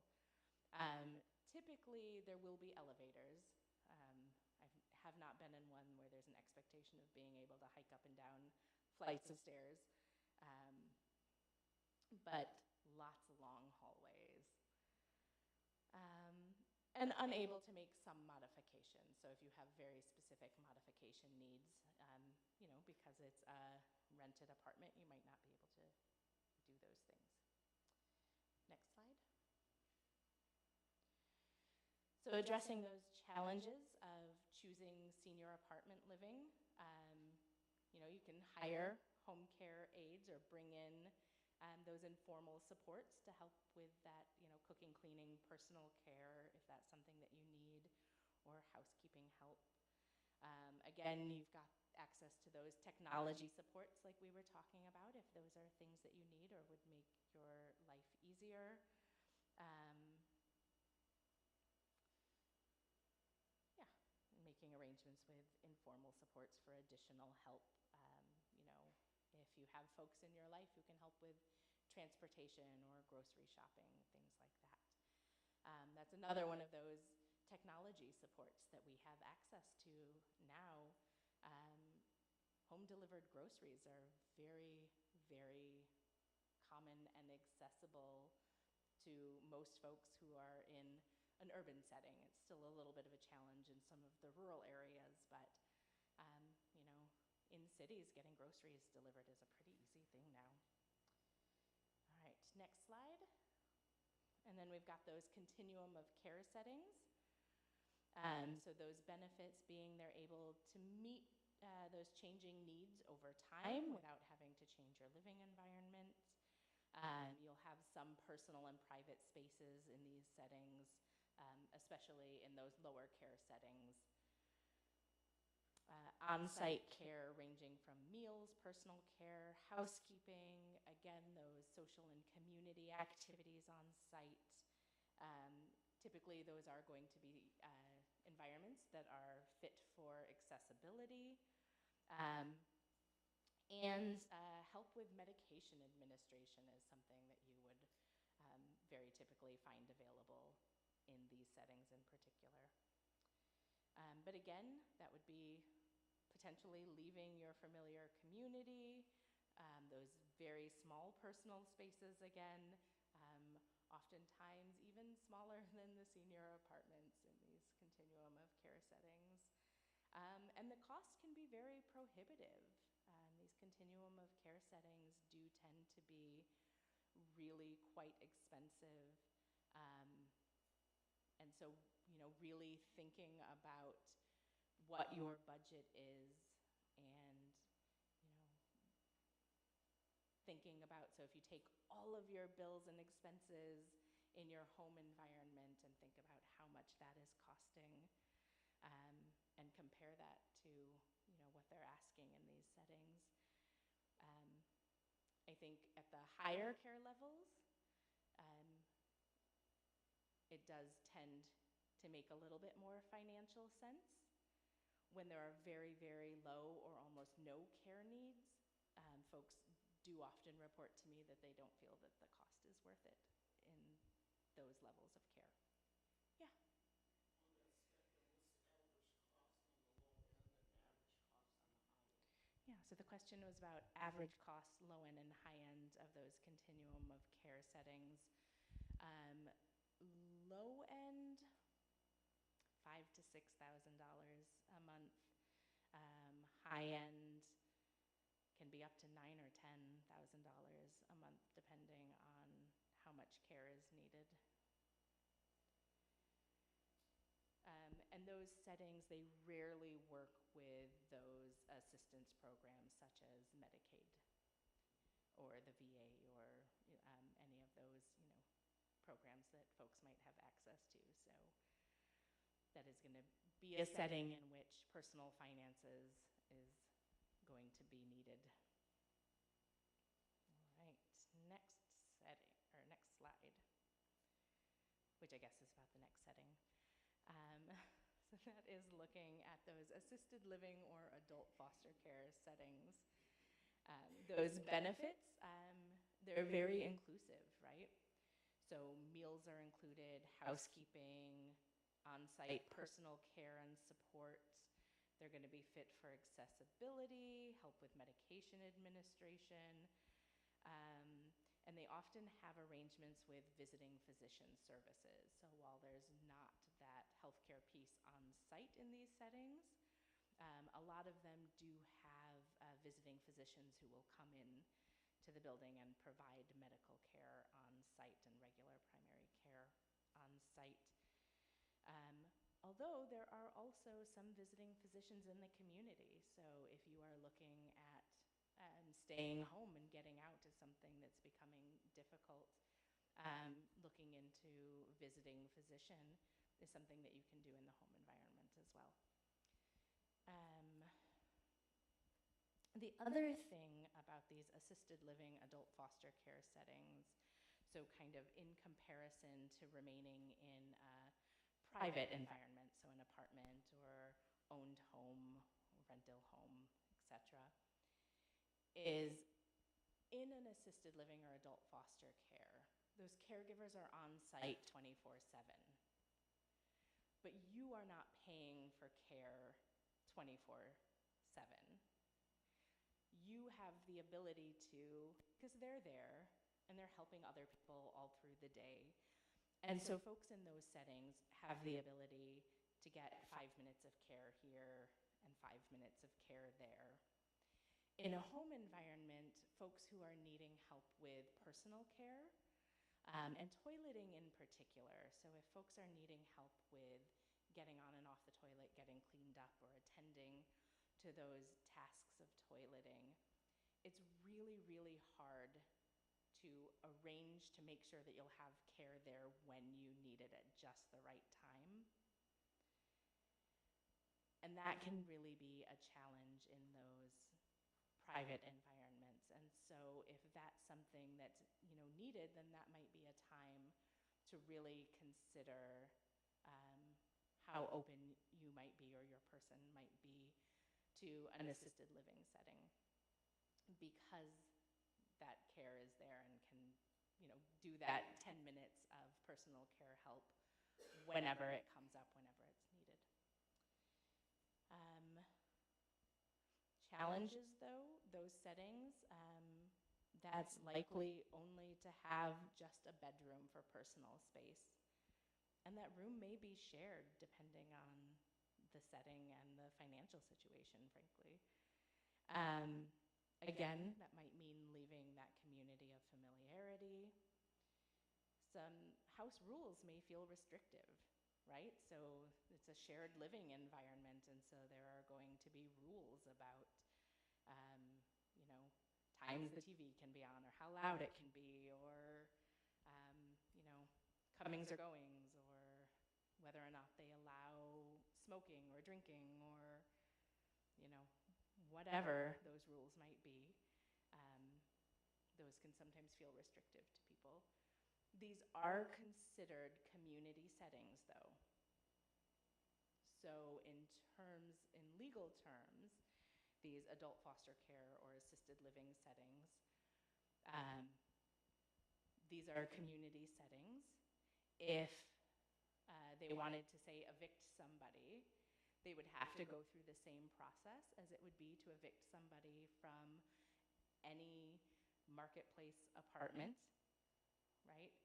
Typically, there will be elevators. I have not been in one where there's an expectation of being able to hike up and down flights of stairs, but lots of long hallways. And unable to make some modifications. So if you have very specific modification needs, you know, because it's a rented apartment, you might not be able to do those things. Next slide. So addressing those challenges of choosing senior apartment living, you know, you can hire home care aides or bring in those informal supports to help with that, you know, cooking, cleaning, personal care, if that's something that you need, or housekeeping help. Again, you've got access to those technology supports like we were talking about, if those are things that you need or would make your life easier. Making arrangements with informal supports for additional help. You know, if you have folks in your life who can help with transportation or grocery shopping, things like that. That's another one of those technology supports that we have access to now. Home delivered groceries are very, very common and accessible to most folks who are in an urban setting. It's still a little bit of a challenge in some of the rural areas, but you know, in cities, getting groceries delivered is a pretty easy thing now. All right, next slide. And then we've got those continuum of care settings. So those benefits being they're able to meet those changing needs over time without having to change your living environment. You'll have some personal and private spaces in these settings, especially in those lower care settings. On-site care ranging from meals, personal care, housekeeping, again, those social and community activities on site. Typically, those are going to be environments that are fit for accessibility. And help with medication administration is something that you would very typically find available in these settings in particular. But again, that would be potentially leaving your familiar community, those very small personal spaces again, oftentimes even smaller than the senior apartments in these continuum of care settings. And the cost can be very prohibitive. These continuum of care settings do tend to be really quite expensive. And so, you know, really thinking about what your budget is and, you know, thinking about, so if you take all of your bills and expenses in your home environment and think about how much that is costing, and compare that to, you know, what they're asking in these settings. I think at the higher care levels, it does tend to make a little bit more financial sense, When there are very, very low or almost no care needs, folks do often report to me that they don't feel that the cost is worth it in those levels of care. Yeah. Yeah, so the question was about average cost, low end and high end of those continuum of care settings. Low end, $5,000 to $6,000 a month. High end can be up to $9,000 or $10,000 a month, depending on how much care is needed. And those settings, they rarely work with those assistance programs such as Medicaid or the VA or any of those, programs that folks might have access to. So that is going to be a setting in which personal finances is going to be needed. All right, next setting, or next slide, which I guess is about the next setting. So that is looking at those assisted living or adult foster care settings. Those benefits, they're very inclusive, right? So meals are included, housekeeping, on-site personal care and support. They're going to be fit for accessibility, help with medication administration, and they often have arrangements with visiting physician services. So while there's not that healthcare piece on site in these settings, a lot of them do have visiting physicians who will come in to the building and provide medical care on site and regular primary care on site. Although there are also some visiting physicians in the community. So if you are looking at staying home and getting out is something that's becoming difficult, looking into visiting physician is something that you can do in the home environment as well. The other thing about these assisted living adult foster care settings, so kind of in comparison to remaining in a private environment, so an apartment or owned home, rental home, etc., is in an assisted living or adult foster care, those caregivers are on site 24/7. But you are not paying for care 24/7. You have the ability to, because they're there and they're helping other people all through the day. And so folks in those settings have the ability to get 5 minutes of care here and 5 minutes of care there. In a home environment, folks who are needing help with personal care, and toileting in particular. So if folks are needing help with getting on and off the toilet, getting cleaned up, or attending to those tasks of toileting, it's really, really hard to arrange to make sure that you'll have care there when you need it at just the right time. And that can really be a challenge in those private environments. And so if that's something that's needed, then that might be a time to really consider how open you might be or your person might be to an assisted living setting, because that care is there and can do that 10 minutes of personal care help whenever it comes up, whenever it's needed. Challenges, though, those settings, that's likely only to have just a bedroom for personal space. And that room may be shared depending on the setting and the financial situation, frankly. Again, that might mean leaving that community of familiarity. Some house rules may feel restrictive, right? So it's a shared living environment, and so there are going to be rules about, times the TV can be on, or how loud it can be, or, comings or goings, or whether or not they allow smoking or drinking, or, whatever those rules might be. Those can sometimes feel restrictive to people. These are considered community settings, though. So in legal terms, these adult foster care or assisted living settings, these are community settings. If they wanted to, say, evict somebody, they would have to go through the same process as it would be to evict somebody from any marketplace apartment, right?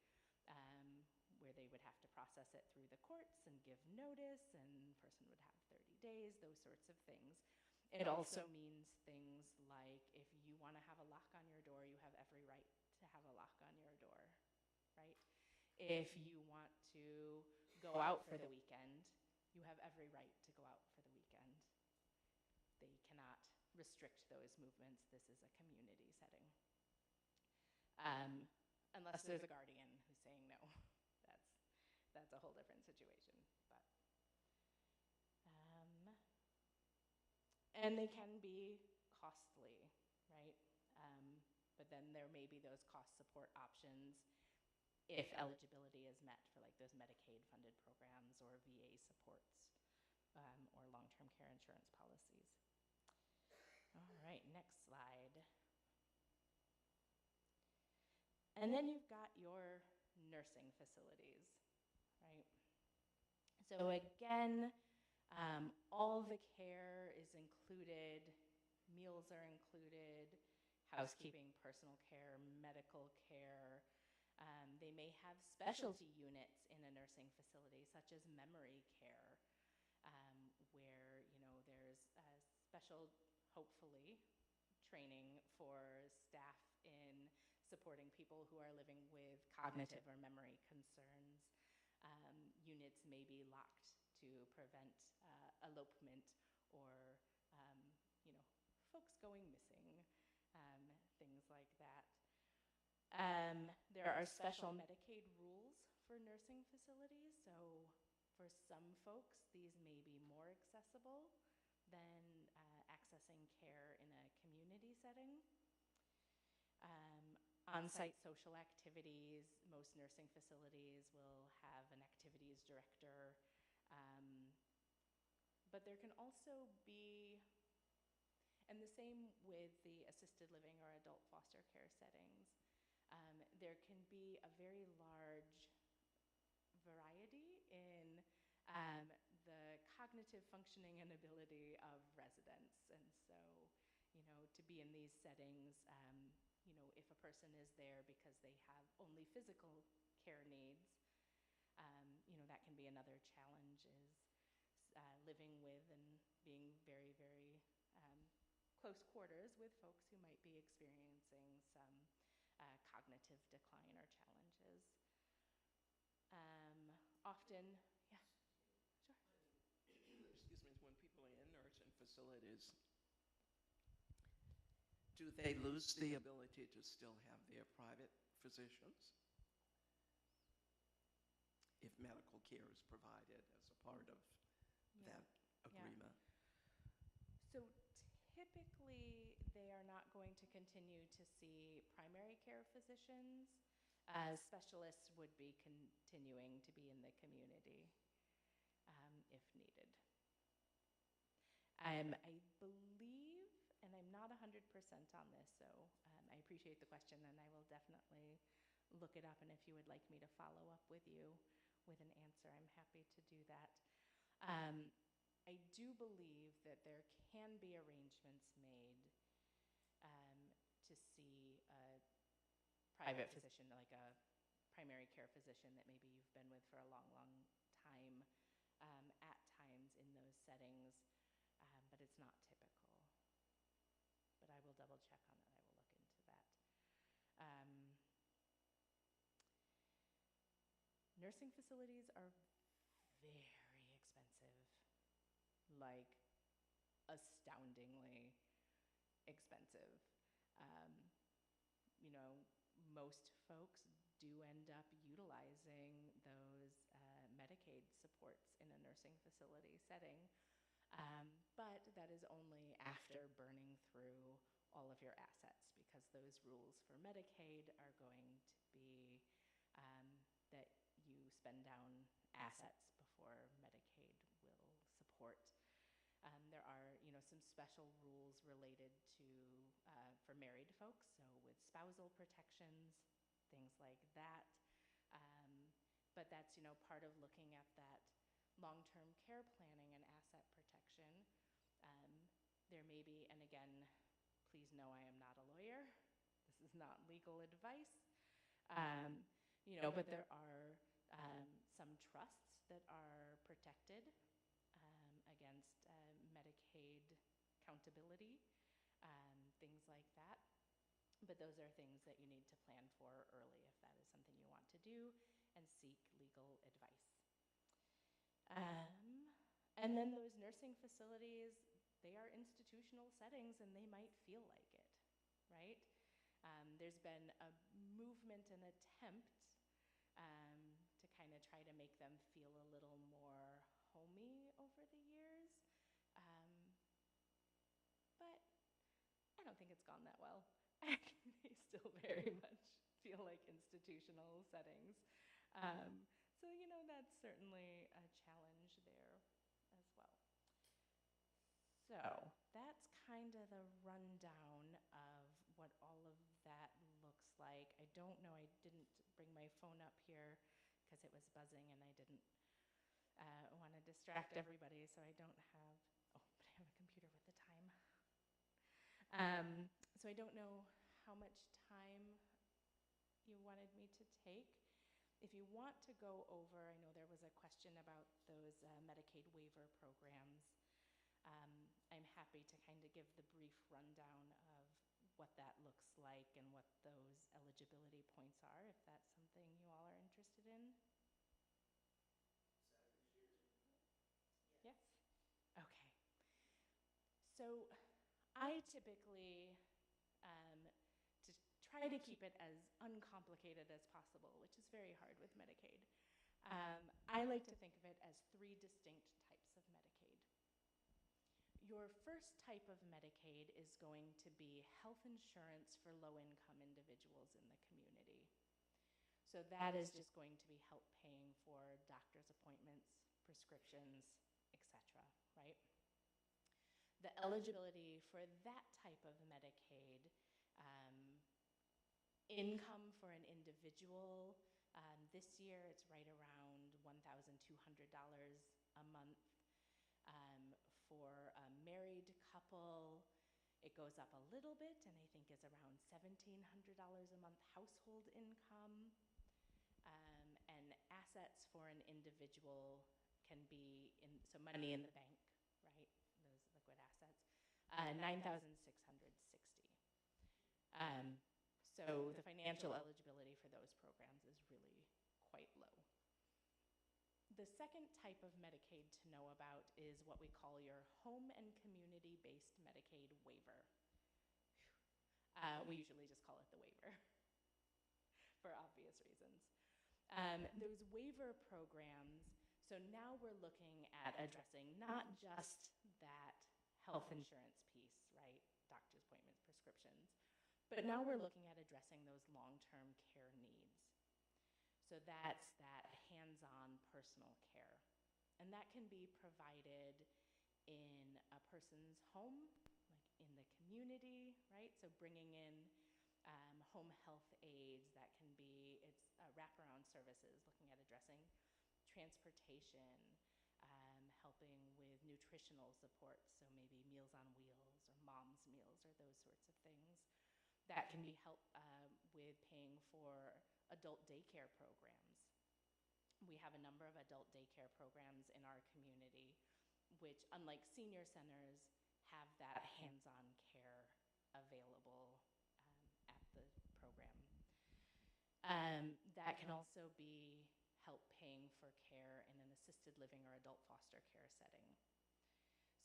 Where they would have to process it through the courts and give notice, and the person would have 30 days, those sorts of things. It also means things like if you want to have a lock on your door, you have every right to have a lock on your door, right? If you want to go out for the weekend, you have every right to go out for the weekend. They cannot restrict those movements. This is a community setting. Unless there's a guardian who's saying no. That's a whole different situation. And they can be costly, right? But then there may be those cost support options if eligibility is met for like those Medicaid-funded programs or VA supports or long-term care insurance policies. All right, next slide. And then you've got your nursing facilities, right? So again, all the care is included, meals are included, housekeeping, personal care, medical care. They may have specialty units in a nursing facility, such as memory care, where there's special, hopefully, training for staff in supporting people who are living with cognitive or memory concerns. Units may be locked to prevent elopement or folks going missing, things like that. There are special Medicaid rules for nursing facilities, so for some folks, these may be more accessible than accessing care in a community setting. On-site social activities, most nursing facilities will have an activities director, but there can also be, and the same with the assisted living or adult foster care settings, there can be a very large variety in the cognitive functioning and ability of residents. And so, to be in these settings, if a person is there because they have only physical care needs, that can be another challenge, is living with and being very, very close quarters with folks who might be experiencing some cognitive decline or challenges. Often, yeah, sure. Excuse me, when people are in nursing facilities, do they lose the ability to still have their private physicians if medical care is provided as a part of that agreement? So typically, they are not going to continue to see primary care physicians. Specialists would be continuing to be in the community if needed. I believe, and I'm not 100% on this, so I appreciate the question, and I will definitely look it up, and if you would like me to follow up with you with an answer, I'm happy to do that. I do believe that there can be arrangements made to see a private physician, like a primary care physician that maybe you've been with for a long, long time, at times in those settings, but it's not typical. But I will double check on that. I will look into that. Nursing facilities are very expensive, like astoundingly expensive. Most folks do end up utilizing those Medicaid supports in a nursing facility setting, but that is only after burning through all of your assets, because those rules for Medicaid are going to be that you spend down assets before Medicaid will support. There are some special rules related to, for married folks, so with spousal protections, things like that. But that's, part of looking at that long-term care planning and asset protection. There may be, and again, please know I am not a lawyer. This is not legal advice. But there are some trusts that are protected against Medicaid accountability, things like that. But those are things that you need to plan for early if that is something you want to do, and seek legal advice. And then those nursing facilities, they are institutional settings and they might feel like it, right? There's been a movement and attempt to kind of try to make them feel a little more homey over the years. But I don't think it's gone that well. They still very much feel like institutional settings. So, that's certainly a challenge there as well. So that's kind of the rundown of what all of that looks like. I don't know, I didn't bring my phone up here because it was buzzing and I didn't want to distract everybody, so I don't have, but I have a computer with the time. So I don't know how much time you wanted me to take. If you want to go over, I know there was a question about those Medicaid waiver programs. I'm happy to kind of give the brief rundown of what that looks like and what those eligibility points are, if that's something you all are interested in. Yes? Okay. So I typically, to try to keep it as uncomplicated as possible, which is very hard with Medicaid, I like to think of it as 3 distinct types of Medicaid. Your first type of Medicaid is going to be health insurance for low-income individuals in the community. So that is just going to be help paying for doctor's appointments, prescriptions, etc., right? The eligibility for that type of Medicaid, income for an individual, this year it's right around $1,200 a month. For a married couple, it goes up a little bit and I think is around $1,700 a month household income. And assets for an individual can be, so money in the bank, right? Those liquid assets, $9,660. So the financial eligibility for those programs is really quite low. The second type of Medicaid to know about is what we call your home and community-based Medicaid waiver. We usually just call it the waiver for obvious reasons. Those waiver programs, so now we're looking at addressing not just that health insurance piece, right? Doctor's appointments, prescriptions, but now we're looking at addressing those long-term care needs. So that's that hands-on personal care. And that can be provided in a person's home, like in the community, right? So bringing in home health aides, that can be, it's wraparound services, looking at addressing transportation, helping with nutritional support, so maybe Meals on Wheels or Mom's Meals or those sorts of things. That can be help with paying for adult daycare programs. We have a number of adult daycare programs in our community, which, unlike senior centers, have that hands-on care available at the program. That can also be help paying for care in an assisted living or adult foster care setting.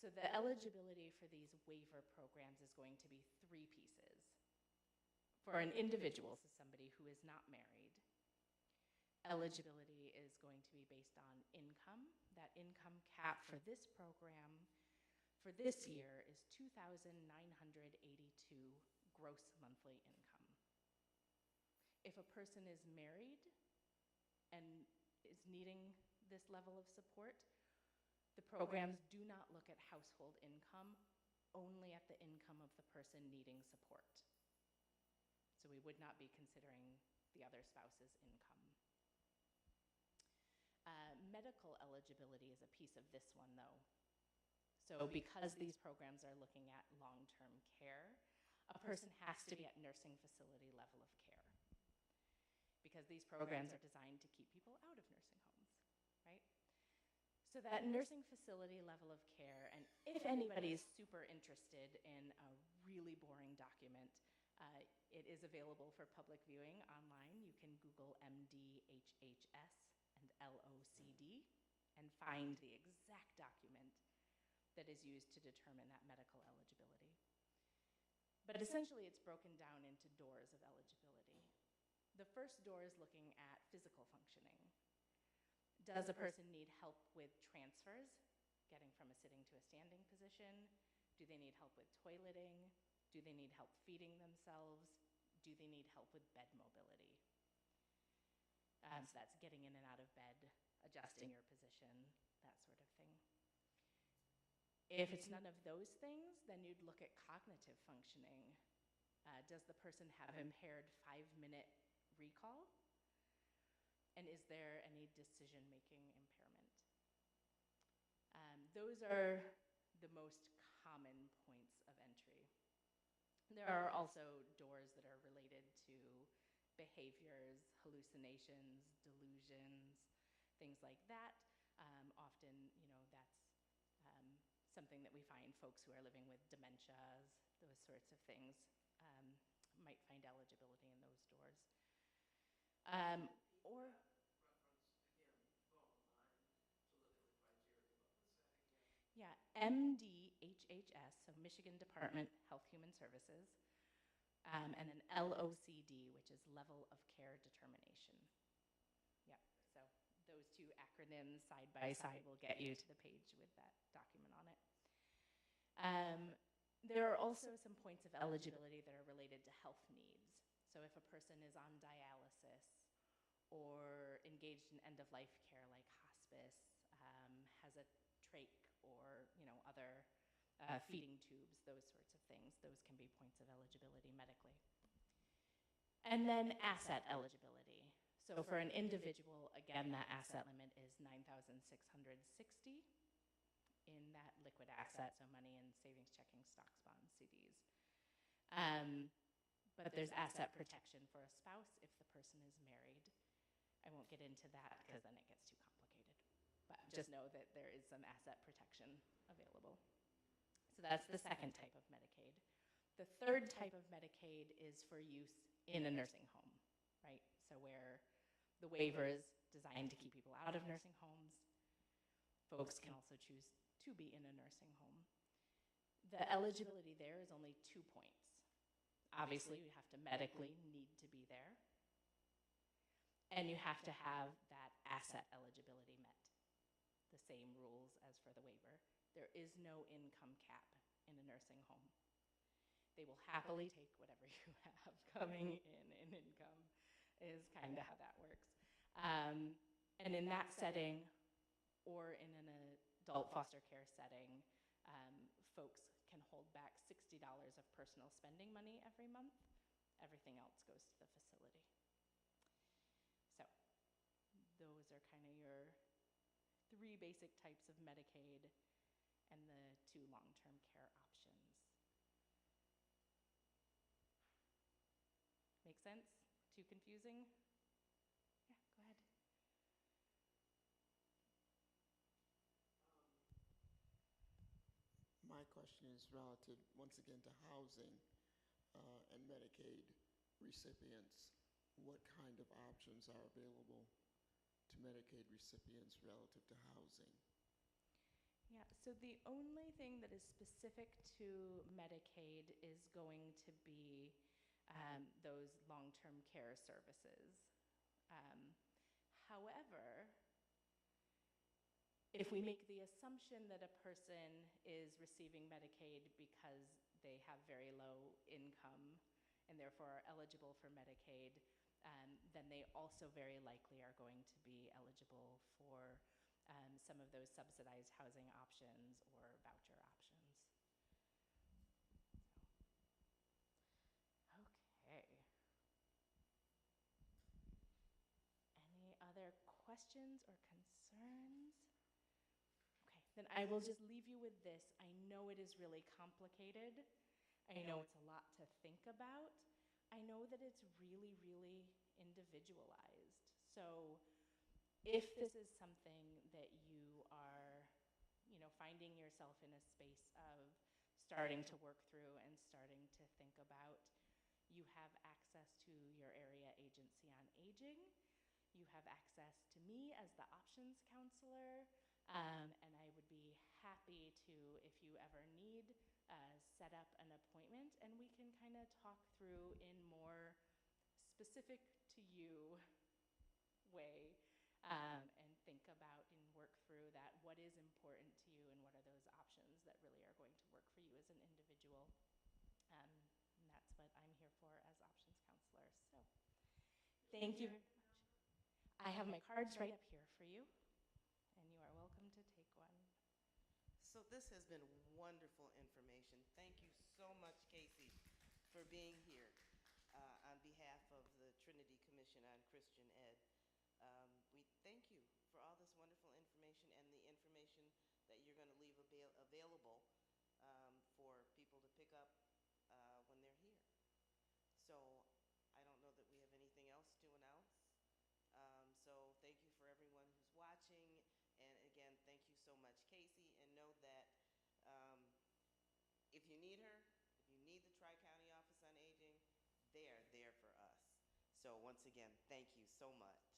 So the eligibility for these waiver programs is going to be 3 pieces. For an individual, so somebody who is not married, eligibility is going to be based on income. That income cap for this program for this year is $2,982 gross monthly income. If a person is married and is needing this level of support, the programs do not look at household income only at the income of the person needing support. So we would not be considering the other spouse's income. Medical eligibility is a piece of this one, though. So because these programs are looking at long-term care, a person has to be at nursing facility level of care, because these programs are designed to keep people out of nursing homes, right? So that nursing facility level of care, and if anybody is super interested in a really boring document, it is available for public viewing online. You can Google MDHHS and LOCD and find the exact document that is used to determine that medical eligibility. But essentially, it's broken down into doors of eligibility. The first door is looking at physical functioning. Does a person need help with transfers, getting from a sitting to a standing position? Do they need help with toileting? Do they need help feeding themselves? Do they need help with bed mobility? So that's getting in and out of bed, adjusting your position, that sort of thing. If it's none of those things, then you'd look at cognitive functioning. Does the person have impaired 5-minute recall? And is there any decision-making impairment? Those are the most common points of entry. There are also doors that are related to behaviors, hallucinations, delusions, things like that. Often, that's something that we find folks who are living with dementias, those sorts of things, might find eligibility in those doors. Or yeah, MDHHS, so Michigan Department Health Human Services, and then LOCD, which is Level of Care Determination. Yep, so those two acronyms side by side will get you to the page with that document on it. There are also some points of eligibility that are related to health needs. So if a person is on dialysis or engaged in end-of-life care like hospice, has a trach or other feeding tubes, those sorts of things, those can be points of eligibility medically. And then asset eligibility. So for an individual, again, that asset limit is $9,660 in that liquid asset, so money in savings, checking, stocks, bonds, CDs. But there's asset protection for a spouse if the person is married. I won't get into that because then it gets too complicated. But just know that there is some asset protection available. So that's the second type of Medicaid. The third type of Medicaid is for use in a nursing home, right? So where the waiver is designed to keep people out of nursing homes. Folks can also choose to be in a nursing home. The eligibility there is only 2 points. Obviously, you have to medically need to be there, and you have to have that asset eligibility met. The same rules as for the waiver. There is no income cap in a nursing home. They will happily take whatever you have coming in income, is kind of how that works. And in that setting, or in an adult foster care setting, folks can hold back $60 of personal spending money every month. Everything else goes to the facility. So those are kind of your 3 basic types of Medicaid and the 2 long-term care options. Make sense? Too confusing? Yeah, go ahead. My question is relative, once again, to housing and Medicaid recipients. What kind of options are available to Medicaid recipients relative to housing? Yeah, so the only thing that is specific to Medicaid is going to be those long-term care services. However, if we make the assumption that a person is receiving Medicaid because they have very low income and therefore are eligible for Medicaid, then they also very likely are going to be eligible for some of those subsidized housing options or voucher options. questions or concerns? Okay, then I will just leave you with this. I know it is really complicated. I know it's a lot to think about. I know that it's really, really individualized. So if this is something that you are, finding yourself in a space of starting to work through and starting to think about, you have access to your area agency on aging. You have access to me as the options counselor, and I would be happy to, if you ever need, set up an appointment, and we can kind of talk through in more specific to you way, and think about and work through that, what is important to you and what are those options that really are going to work for you as an individual. And that's what I'm here for as options counselor. So thank you very much. I have my cards right up here for you, and you are welcome to take one. So this has been wonderful information. Thank you so much, Casey, for being here on behalf of the Trinity Commission on Christian Ed. We thank you for all this wonderful information and the information that you're going to leave available for people to pick up when they're here. So I don't know that we have anything else to announce. So thank you for everyone who's watching. And again, thank you so much, Casey. And know that if you need her, if you need the Tri-County Office on Aging, they are there for us. So once again, thank you so much.